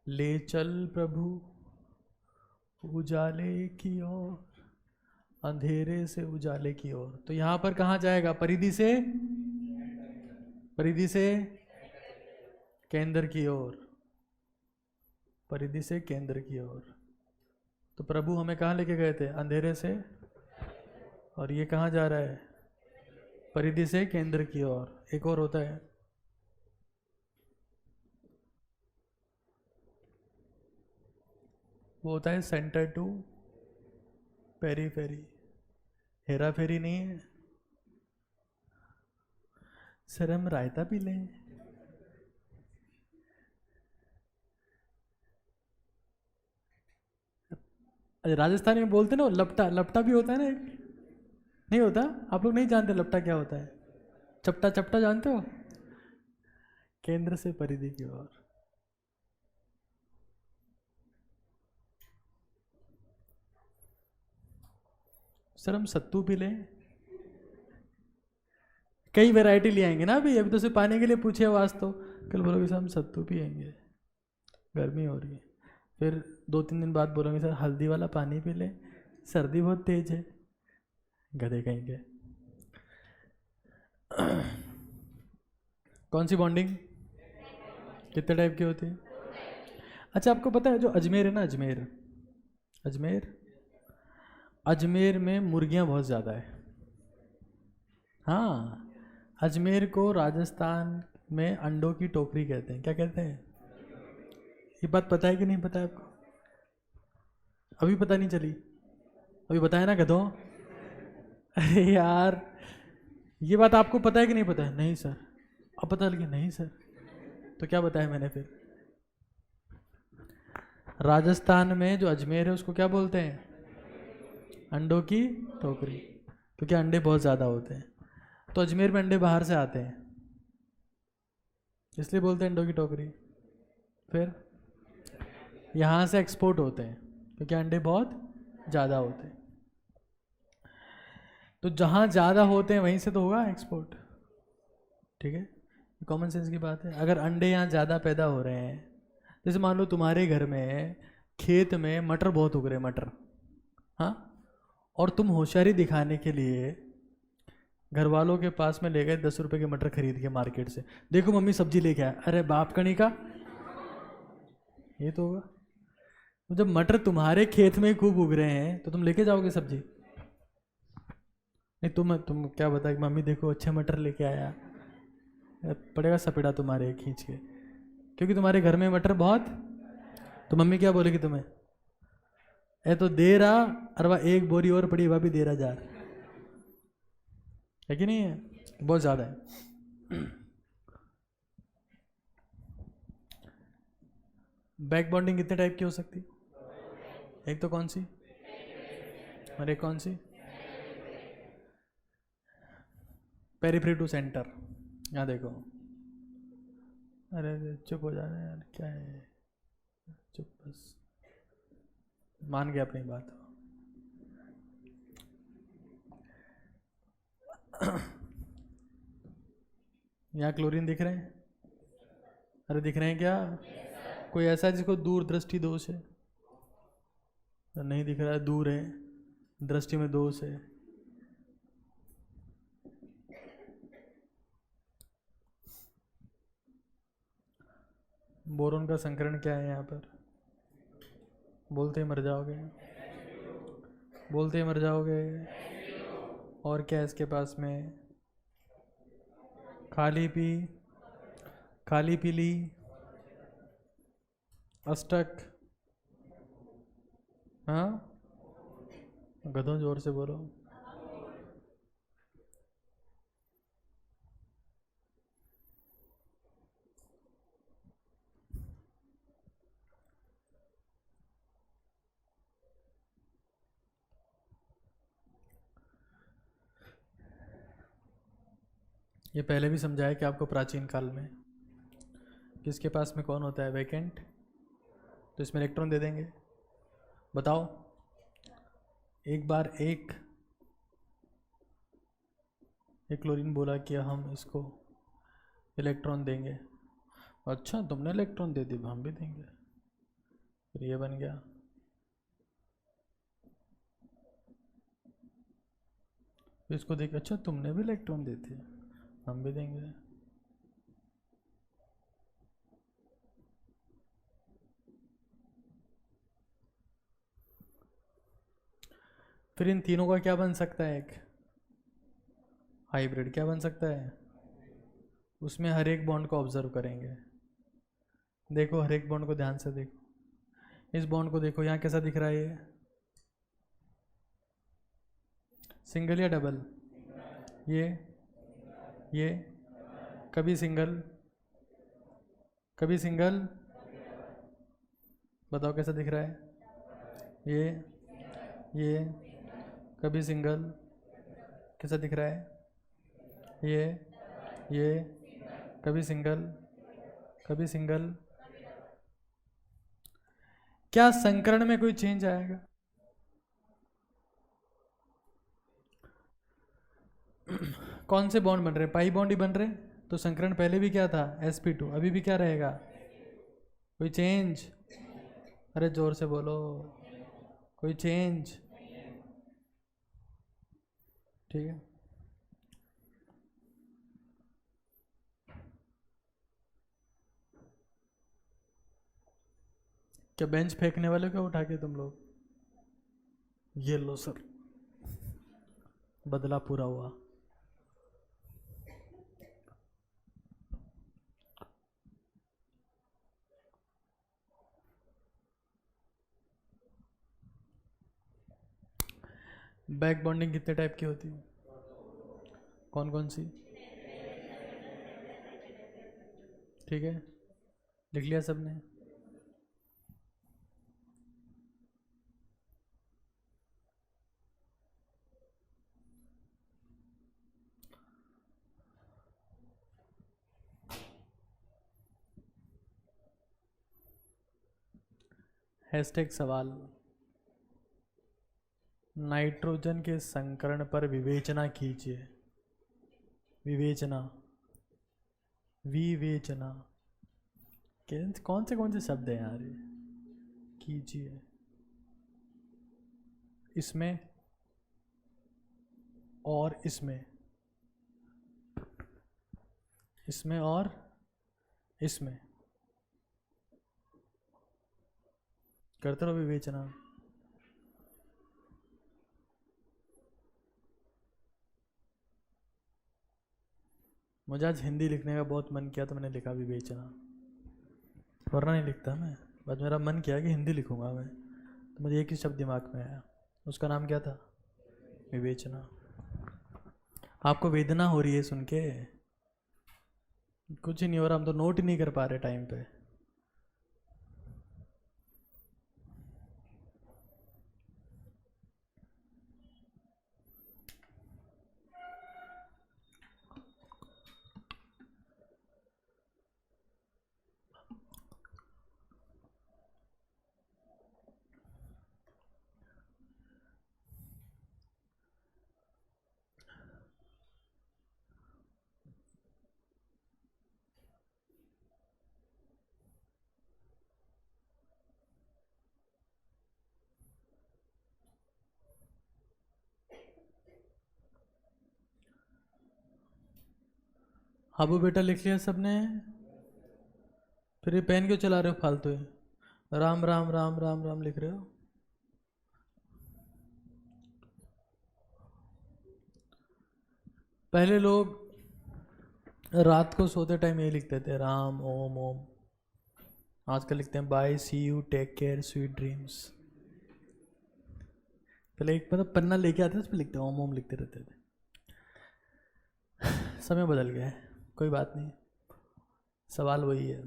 ले चल प्रभु उजाले की ओर, अंधेरे से उजाले की ओर। तो यहां पर कहां जाएगा? परिधि से केंद्र की ओर, परिधि से केंद्र की ओर। तो प्रभु हमें कहाँ लेके गए थे? अंधेरे से। और ये कहाँ जा रहा है? परिधि से केंद्र की ओर। एक और होता है वो होता है सेंटर टू पेरीफेरी। हेरा फेरी नहीं है। सर हम रायता पी लें। राजस्थानी में बोलते ना लपटा, लपटा भी होता है ना एक? नहीं होता? आप लोग नहीं जानते लपटा क्या होता है? चपटा, चपटा जानते हो? केंद्र से परिधि की ओर। सर हम सत्तू पी लें। कई वैरायटी ले आएंगे ना अभी तो सिर्फ पानी के लिए पूछे हो आज, तो कल बोलोगे सर हम सत्तू पियेंगे, गर्मी हो रही है। फिर 2-3 दिन बाद बोलोगे सर हल्दी वाला पानी पी ले, सर्दी बहुत तेज है। गधे कहीं के। कौन सी बॉन्डिंग? कितने टाइप की होती है? अच्छा आपको पता है जो अजमेर है ना, अजमेर में मुर्गियाँ बहुत ज़्यादा है। हाँ, अजमेर को राजस्थान में अंडों की टोकरी कहते हैं। क्या कहते हैं? ये बात पता है कि नहीं पता है आपको? अभी पता नहीं चली? अभी बताया ना गधों। अरे यार ये बात आपको पता है कि नहीं पता है? नहीं सर। अब पता लगे? नहीं सर। तो क्या बताया मैंने फिर? राजस्थान में जो अजमेर है उसको क्या बोलते हैं? अंडों की टोकरी, क्योंकि अंडे बहुत ज़्यादा होते हैं। तो अजमेर में अंडे बाहर से आते हैं, इसलिए बोलते हैं अंडों की टोकरी। फिर यहाँ से एक्सपोर्ट होते हैं क्योंकि अंडे बहुत ज़्यादा होते हैं। तो जहाँ ज़्यादा होते हैं वहीं से तो होगा एक्सपोर्ट, ठीक है, कॉमन सेंस की बात है। अगर अंडे यहाँ ज़्यादा पैदा हो रहे हैं, जैसे मान लो तुम्हारे घर में खेत में मटर बहुत उग रहे, मटर, हाँ, और तुम होशियारी दिखाने के लिए घर वालों के पास में ले गए 10 रुपए के मटर खरीद के मार्केट से, देखो मम्मी सब्जी लेके आया, अरे बाप कणी का, ये तो होगा। तो जब मटर तुम्हारे खेत में खूब उग रहे हैं तो तुम लेके जाओगे सब्जी? नहीं, तुम क्या बता कि मम्मी देखो अच्छे मटर लेके आया, पड़ेगा सपेड़ा तुम्हारे खींच के, क्योंकि तुम्हारे घर में मटर बहुत। तो मम्मी क्या बोलेगी तुम्हें? ए तो दे रहा, अरे वाह एक बोरी और पड़ी, वह भी दे रहा जा रहा है कि नहीं है? बहुत ज़्यादा है। बैक बॉन्डिंग कितने टाइप की हो सकती? एक तो कौन सी और एक कौन सी? Periphery to centre. यहाँ देखो, अरे चुप हो जा रहे हैं यार, क्या है, चुप बस, मान गया अपनी बात। यहाँ क्लोरीन दिख रहे हैं? अरे दिख रहे हैं क्या? कोई ऐसा है जिसको दूर दृष्टि दोष है? नहीं दिख रहा है, दूर है, दृष्टि में दोष है। बोरोन का संकरण क्या है यहाँ पर? बोलते ही मर जाओगे, बोलते ही मर जाओगे। और क्या है इसके पास में? खाली पी, खाली पीली, अष्टक, हाँ, गधों जोर से बोलो। ये पहले भी समझाया कि आपको प्राचीन काल में किसके पास में कौन होता है वैकेंट, तो इसमें इलेक्ट्रॉन दे देंगे। बताओ, एक बार एक क्लोरीन बोला कि हम इसको इलेक्ट्रॉन देंगे, अच्छा तुमने इलेक्ट्रॉन दे दी, हम भी देंगे, फिर ये बन गया। फिर इसको देख, अच्छा तुमने भी इलेक्ट्रॉन दे दिए, हम भी देंगे। फिर इन तीनों का क्या बन सकता है? एक हाइब्रिड क्या बन सकता है? उसमें हर एक बॉन्ड को ऑब्जर्व करेंगे। देखो हर एक बॉन्ड को ध्यान से देखो, इस बॉन्ड को देखो, यहाँ कैसा दिख रहा है? ये सिंगल या डबल? ये कभी सिंगल कभी सिंगल, बताओ कैसा दिख रहा है? ये कभी सिंगल, कैसा दिख रहा है? ये कभी सिंगल, कभी सिंगल। क्या संकरण में कोई चेंज आएगा? कौन से बॉन्ड बन रहे हैं? पाई बॉन्ड ही बन रहे हैं, तो संकरण पहले भी क्या था? sp2, अभी भी क्या रहेगा? कोई चेंज? अरे जोर से बोलो, कोई चेंज? ठीक है, क्या बेंच फेंकने वाले को उठा के तुम लोग? ये लो सर, बदला पूरा हुआ। बैक बॉन्डिंग कितने टाइप की होती है? कौन कौन सी? ठीक है, लिख लिया सबने? हैशटैग सवाल, नाइट्रोजन के संकरण पर विवेचना कीजिए। विवेचना, विवेचना कौन से शब्द हैं यार ये? कीजिए, इसमें और इसमें, इसमें और इसमें करते रहो विवेचना। मुझे आज हिंदी लिखने का बहुत मन किया तो मैंने लिखा विवेचना, वरना नहीं लिखता मैं। बस मेरा मन किया कि हिंदी लिखूंगा मैं, तो मुझे एक ही शब्द दिमाग में आया, उसका नाम क्या था? विवेचना। आपको वेदना हो रही है सुन के? कुछ ही नहीं हो रहा, हम तो नोट ही नहीं कर पा रहे टाइम पे। हाबू बेटा लिख लिया सबने? फिर ये पेन क्यों चला रहे हो फालतू है? राम राम राम राम राम लिख रहे हो? पहले लोग रात को सोते टाइम ये लिखते थे, राम ओम ओम। आजकल लिखते हैं bye, see you, take care, sweet dreams. पहले एक मतलब पन्ना लेके आते थे, उस पर लिखते ओम ओम लिखते रहते थे। समय बदल गया है, कोई बात नहीं, सवाल वही है।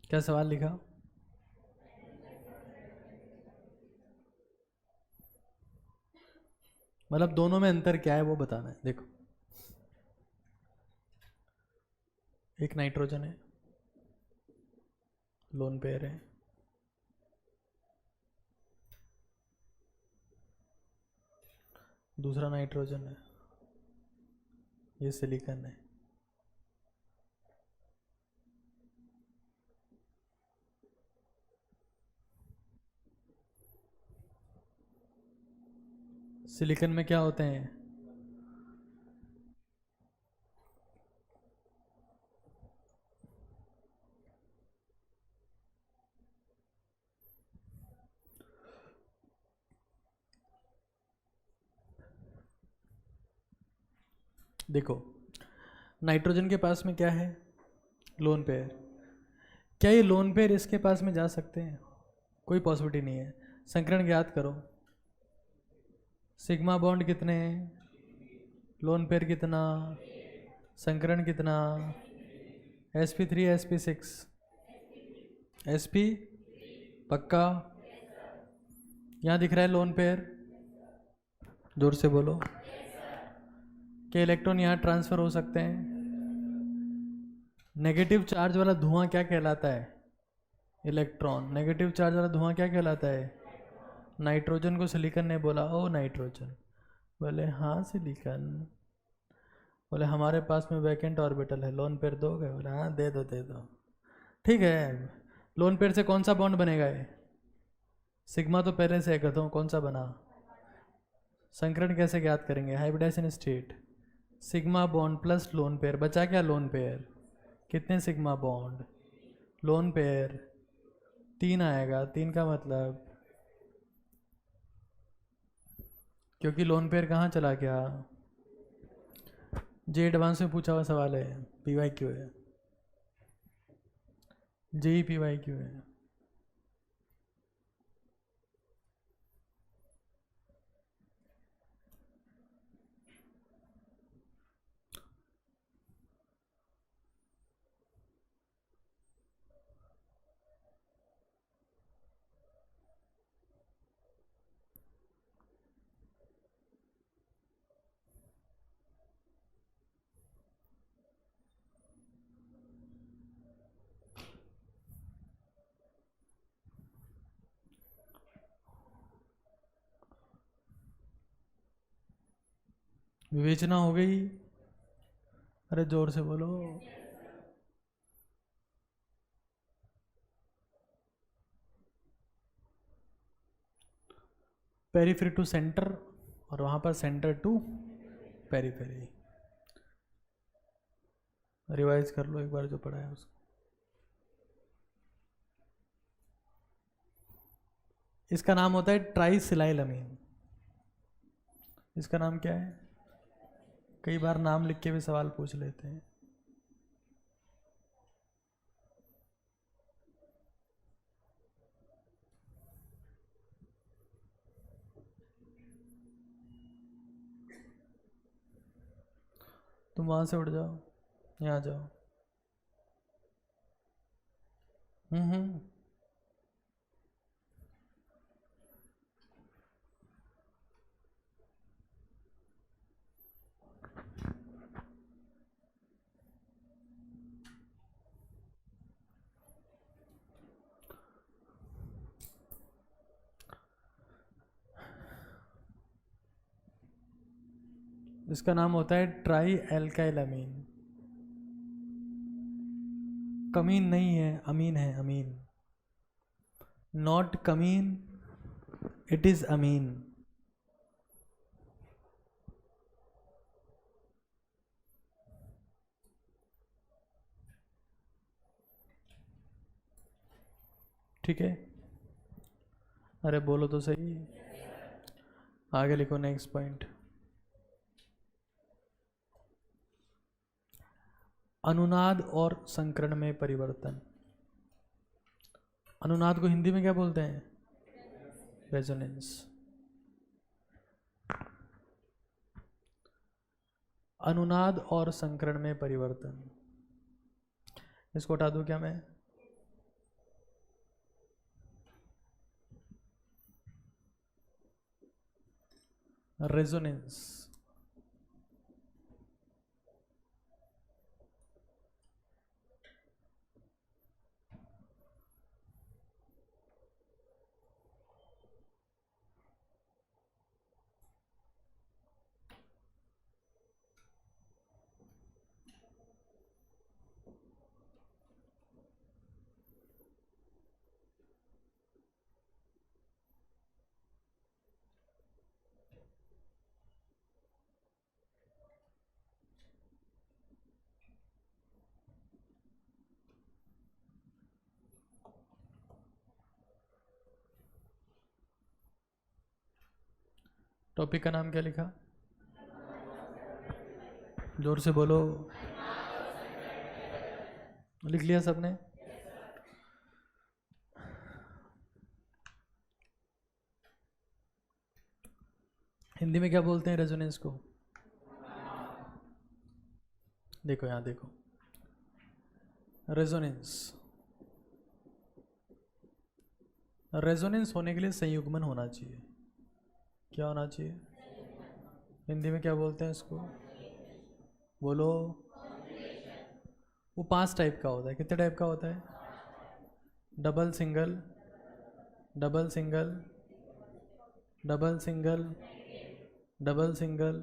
क्या सवाल लिखा? मतलब दोनों में अंतर क्या है वो बताना है। देखो, एक नाइट्रोजन है, लोन पेयर है, दूसरा नाइट्रोजन है, ये सिलिकॉन है। सिलिकॉन में क्या होते हैं? देखो, नाइट्रोजन के पास में क्या है? Lone pair. क्या ये लोन पेयर इसके पास में जा सकते हैं? कोई पॉसिबिलिटी नहीं है। संकरण ज्ञात करो। सिग्मा बॉन्ड कितने हैं? लोन पेयर कितना? संकरण कितना? sp3 sp6 sp, पक्का? यहाँ दिख रहा है लोन पेयर, जोर से बोलो। के इलेक्ट्रॉन यहाँ ट्रांसफर हो सकते हैं। नेगेटिव चार्ज वाला धुआं क्या कहलाता है? इलेक्ट्रॉन। नेगेटिव चार्ज वाला धुआं क्या कहलाता है? नाइट्रोजन को सिलिकॉन ने बोला ओ नाइट्रोजन, बोले हाँ सिलिकॉन। बोले हमारे पास में वैकेंट ऑर्बिटल है, लोन पेयर दोगे? बोले हाँ दे दो दे दो। ठीक है, लोन पेयर से कौन सा बॉन्ड बनेगा? ये सिग्मा तो पहले से कहता हूँ, कौन सा बना? संकरण कैसे ज्ञात करेंगे? Hybridisation state, sigma bond plus lone pair. बचा क्या? Lone pair. कितने सिग्मा बॉन्ड? लोन पेयर 3 आएगा। 3 का मतलब, क्योंकि लोन पेयर कहाँ चला गया? जे एडवांस में पूछा हुआ सवाल है, पी वाई क्यू है, जे पी वाई क्यू है। विवेचना हो गई। अरे जोर से बोलो। पेरीफेरी टू सेंटर, और वहां पर सेंटर टू पेरीफेरी। रिवाइज कर लो एक बार जो पढ़ा है उसको। इसका नाम होता है ट्राइसिलाइलमीन। इसका नाम क्या है? कई बार नाम लिख के भी सवाल पूछ लेते हैं। तुम वहां से उठ जाओ, यहाँ जाओ। हम्म। इसका नाम होता है ट्राई एल्काइलमीन। कमीन नहीं है, अमीन है, अमीन। नॉट कमीन, इट इज अमीन। ठीक है, अरे बोलो तो सही। आगे लिखो नेक्स्ट पॉइंट। अनुनाद और संकरण में परिवर्तन। अनुनाद को हिंदी में क्या बोलते हैं? रेजोनेंस। अनुनाद और संकरण में परिवर्तन, इसको हटा दूं क्या मैं? रेजोनेंस। टॉपिक का नाम क्या लिखा? जोर से बोलो। लिख लिया सबने? हिंदी में क्या बोलते हैं रेजोनेंस को? देखो यहां देखो, रेजोनेंस। रेजोनेंस होने के लिए संयुग्मन होना चाहिए। क्या होना चाहिए? हिंदी में क्या बोलते हैं इसको? बोलो। वो 5 टाइप का होता है। कितने टाइप का होता है? Double single, double single, double single, double single,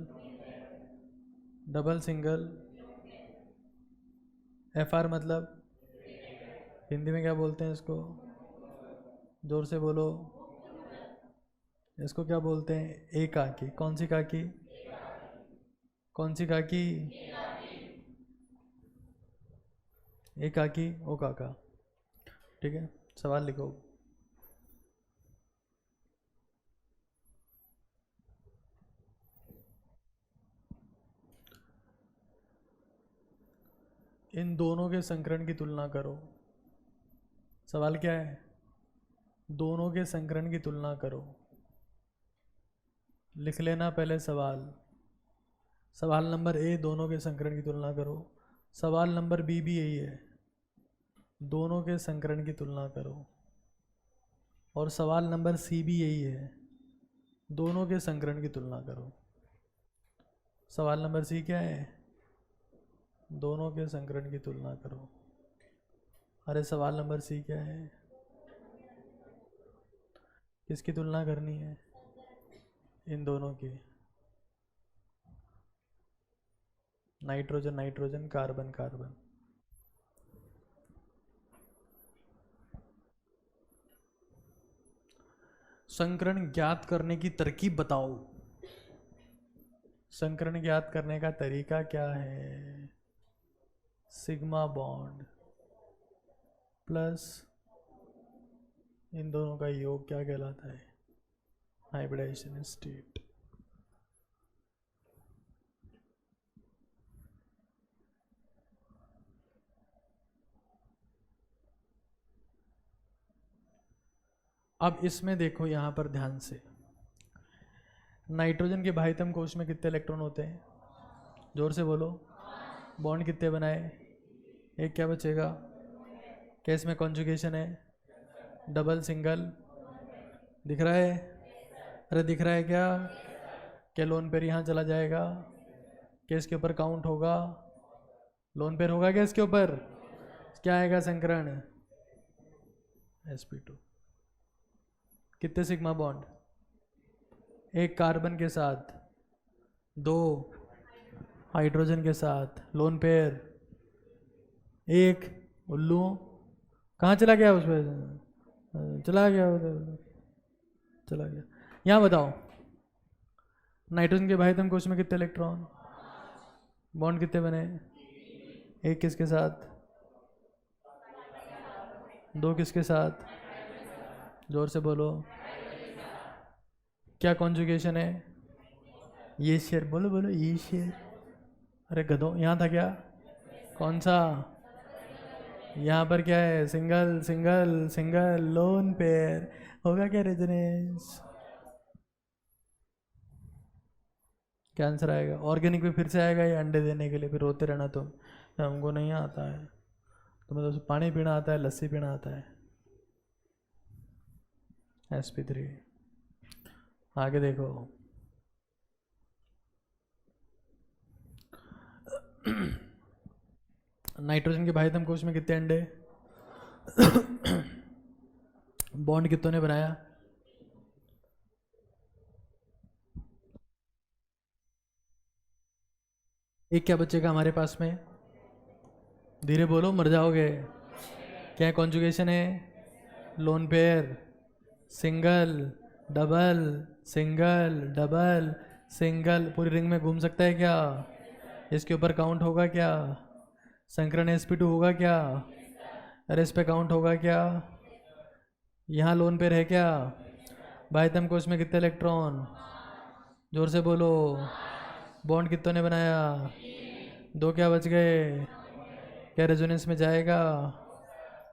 double single. FR मतलब? हिंदी में क्या बोलते हैं इसको? जोर से बोलो। इसको क्या बोलते हैं? एकाकी। कौन सी काकी? कौन सी काकी? एकाकी, ओ काका। ठीक है, सवाल लिखो। इन दोनों के संकरण की तुलना करो। सवाल क्या है? दोनों के संकरण की तुलना करो। लिख लेना पहले सवाल। सवाल नंबर A, दोनों के संकरण की तुलना करो। सवाल नंबर B भी यही है, दोनों के संकरण की तुलना करो। और सवाल नंबर C भी यही है, दोनों के संकरण की तुलना करो। सवाल नंबर C क्या है? दोनों के संकरण की तुलना करो। अरे सवाल नंबर C क्या है? किसकी तुलना करनी है? इन दोनों की। Nitrogen nitrogen, carbon carbon. संकरण ज्ञात करने की तरकीब बताओ। संकरण ज्ञात करने का तरीका क्या है? सिग्मा बॉन्ड प्लस इन दोनों का योग क्या कहलाता है? Hybridisation state. अब इसमें देखो यहां पर ध्यान से, नाइट्रोजन के बाह्यतम कोश में कितने इलेक्ट्रॉन होते हैं? जोर से बोलो। बॉन्ड कितने बनाए? एक, क्या बचेगा? क्या इसमें कॉन्जुगेशन है? Double, single? दिख रहा है? अरे दिख रहा है क्या? क्या लोन पेयर यहाँ चला जाएगा? क्या इसके ऊपर काउंट होगा? लोन पेयर होगा क्या इसके ऊपर? क्या आएगा संकरण? sp2। कितने सिग्मा बॉन्ड? एक कार्बन के साथ, दो हाइड्रोजन के साथ, लोन पेयर एक। उल्लू कहाँ चला गया? उसमें चला गया, उधर चला गया। यहाँ बताओ, नाइट्रोजन के बाह्यतम कोश में कितने इलेक्ट्रॉन? बॉन्ड कितने बने? एक किसके साथ? दो किसके साथ? जोर से बोलो। क्या कॉन्जुगेशन है? ये शेयर, बोलो बोलो, ये शेयर। अरे गधो, यहाँ था क्या? कौन सा? यहाँ पर क्या है? Single single single, lone pair. होगा क्या रेजोनेंस? क्या आंसर आएगा? ऑर्गेनिक में फिर से आएगा ये अंडे देने के लिए, फिर रोते रहना तुम, हमको नहीं आता है। तुम्हें तो पानी पीना आता है, लस्सी पीना आता है। sp3। आगे देखो, नाइट्रोजन के बाह्यतम कोश में कितने अंडे? बॉन्ड कितनों ने बनाया? एक, क्या बचेगा हमारे पास में? धीरे बोलो, मर जाओगे। क्या कॉन्जुगेशन है? Lone pair, single double, single double, single. पूरी रिंग में घूम सकता है क्या? इसके ऊपर काउंट होगा क्या? संकरण sp2 होगा क्या? अरे इस पे काउंट होगा क्या? यहाँ लोन पेयर है क्या? बाह्यतम कोश में कितने इलेक्ट्रॉन? जोर से बोलो। बॉन्ड कितनों ने बनाया? दो, क्या बच गए? क्या रेजोनेंस में जाएगा?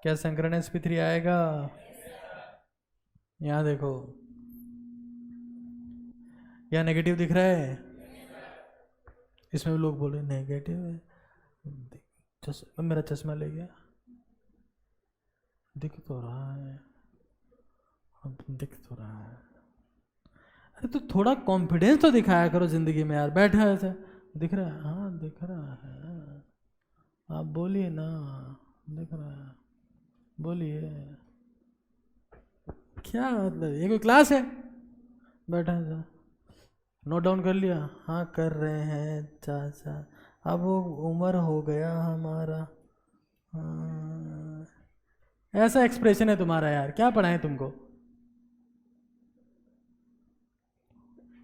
क्या संकरण sp3 आएगा? यहाँ देखो, यहाँ नेगेटिव दिख रहा है। इसमें भी लोग बोले नेगेटिव है। मेरा चश्मा ले गया, दिख तो रहा है, दिख तो रहा है। अरे तो थोड़ा कॉन्फिडेंस तो दिखाया करो जिंदगी में यार। बैठा है ऐसे, दिख रहा है? हाँ दिख रहा है, आप बोलिए ना। दिख रहा है, बोलिए। क्या मतलब, ये कोई क्लास है? बैठा है, नोट डाउन कर लिया? हाँ कर रहे हैं चाचा, अब वो उम्र हो गया हमारा। हाँ। ऐसा एक्सप्रेशन है तुम्हारा यार, क्या पढ़ाएं तुमको?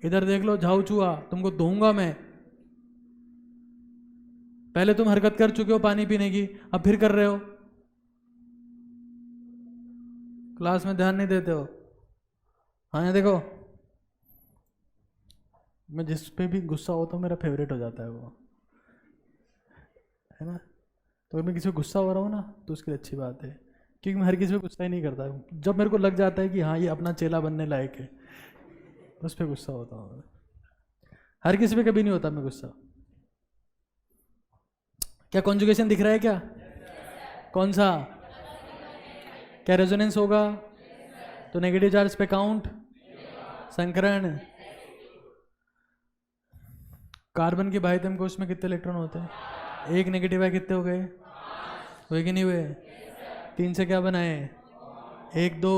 इधर देख लो, झाऊ चूहा, तुमको दूंगा मैं। पहले तुम हरकत कर चुके हो पानी पीने की, अब फिर कर रहे हो। क्लास में ध्यान नहीं देते हो। हाँ ये देखो, मैं जिस पे भी गुस्सा होता हूँ मेरा फेवरेट हो जाता है वो, है ना? तो अगर मैं किसी को गुस्सा हो रहा हूँ ना तो उसके लिए अच्छी बात है, क्योंकि मैं हर किसी पे गुस्सा ही नहीं करता। जब मेरे को लग जाता है कि हाँ ये अपना चेला बनने लायक है, उस पर गुस्सा होता हूँ। हर किसी पे कभी नहीं होता मैं गुस्सा। क्या कॉन्जुगेशन दिख रहा है क्या? कौन सा? क्या रेजोनेंस होगा? तो नेगेटिव चार्ज पे काउंट। संकरण। कार्बन के बाह्यतम कोश में कितने इलेक्ट्रॉन होते हैं? एक नेगेटिव है, कितने हो गए? हुए कि नहीं हुए? तीन से क्या बनाए? एक, दो।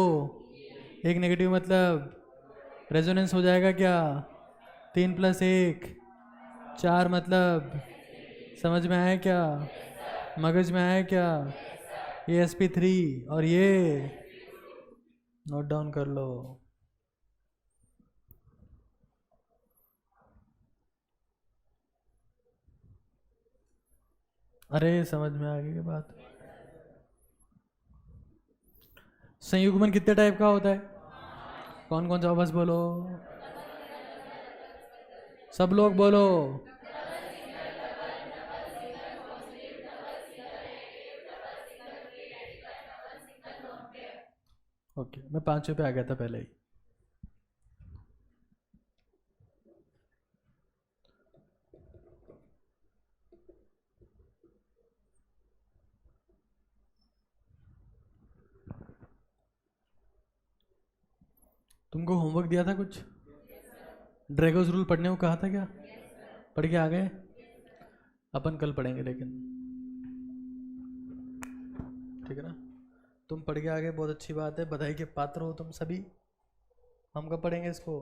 एक नेगेटिव मतलब रेजोनेंस हो जाएगा क्या? 3 + 1 4, मतलब समझ में आया क्या? मगज में आया क्या? ये sp3 और ये नोट डाउन कर लो। अरे समझ में आ गई बात। संयुग्मन कितने टाइप का होता है? कौन कौन सा? बस बोलो, सब लोग बोलो। ओके, मैं 5वें पे आ गया था पहले ही। तुमको होमवर्क दिया था कुछ? ड्रैगोस रूल पढ़ने को कहा था क्या? पढ़ के आ गए? अपन कल पढ़ेंगे लेकिन, ठीक है ना? तुम पढ़ के आ गए, बहुत अच्छी बात है, बधाई के पात्र हो तुम सभी। हम कब पढ़ेंगे इसको?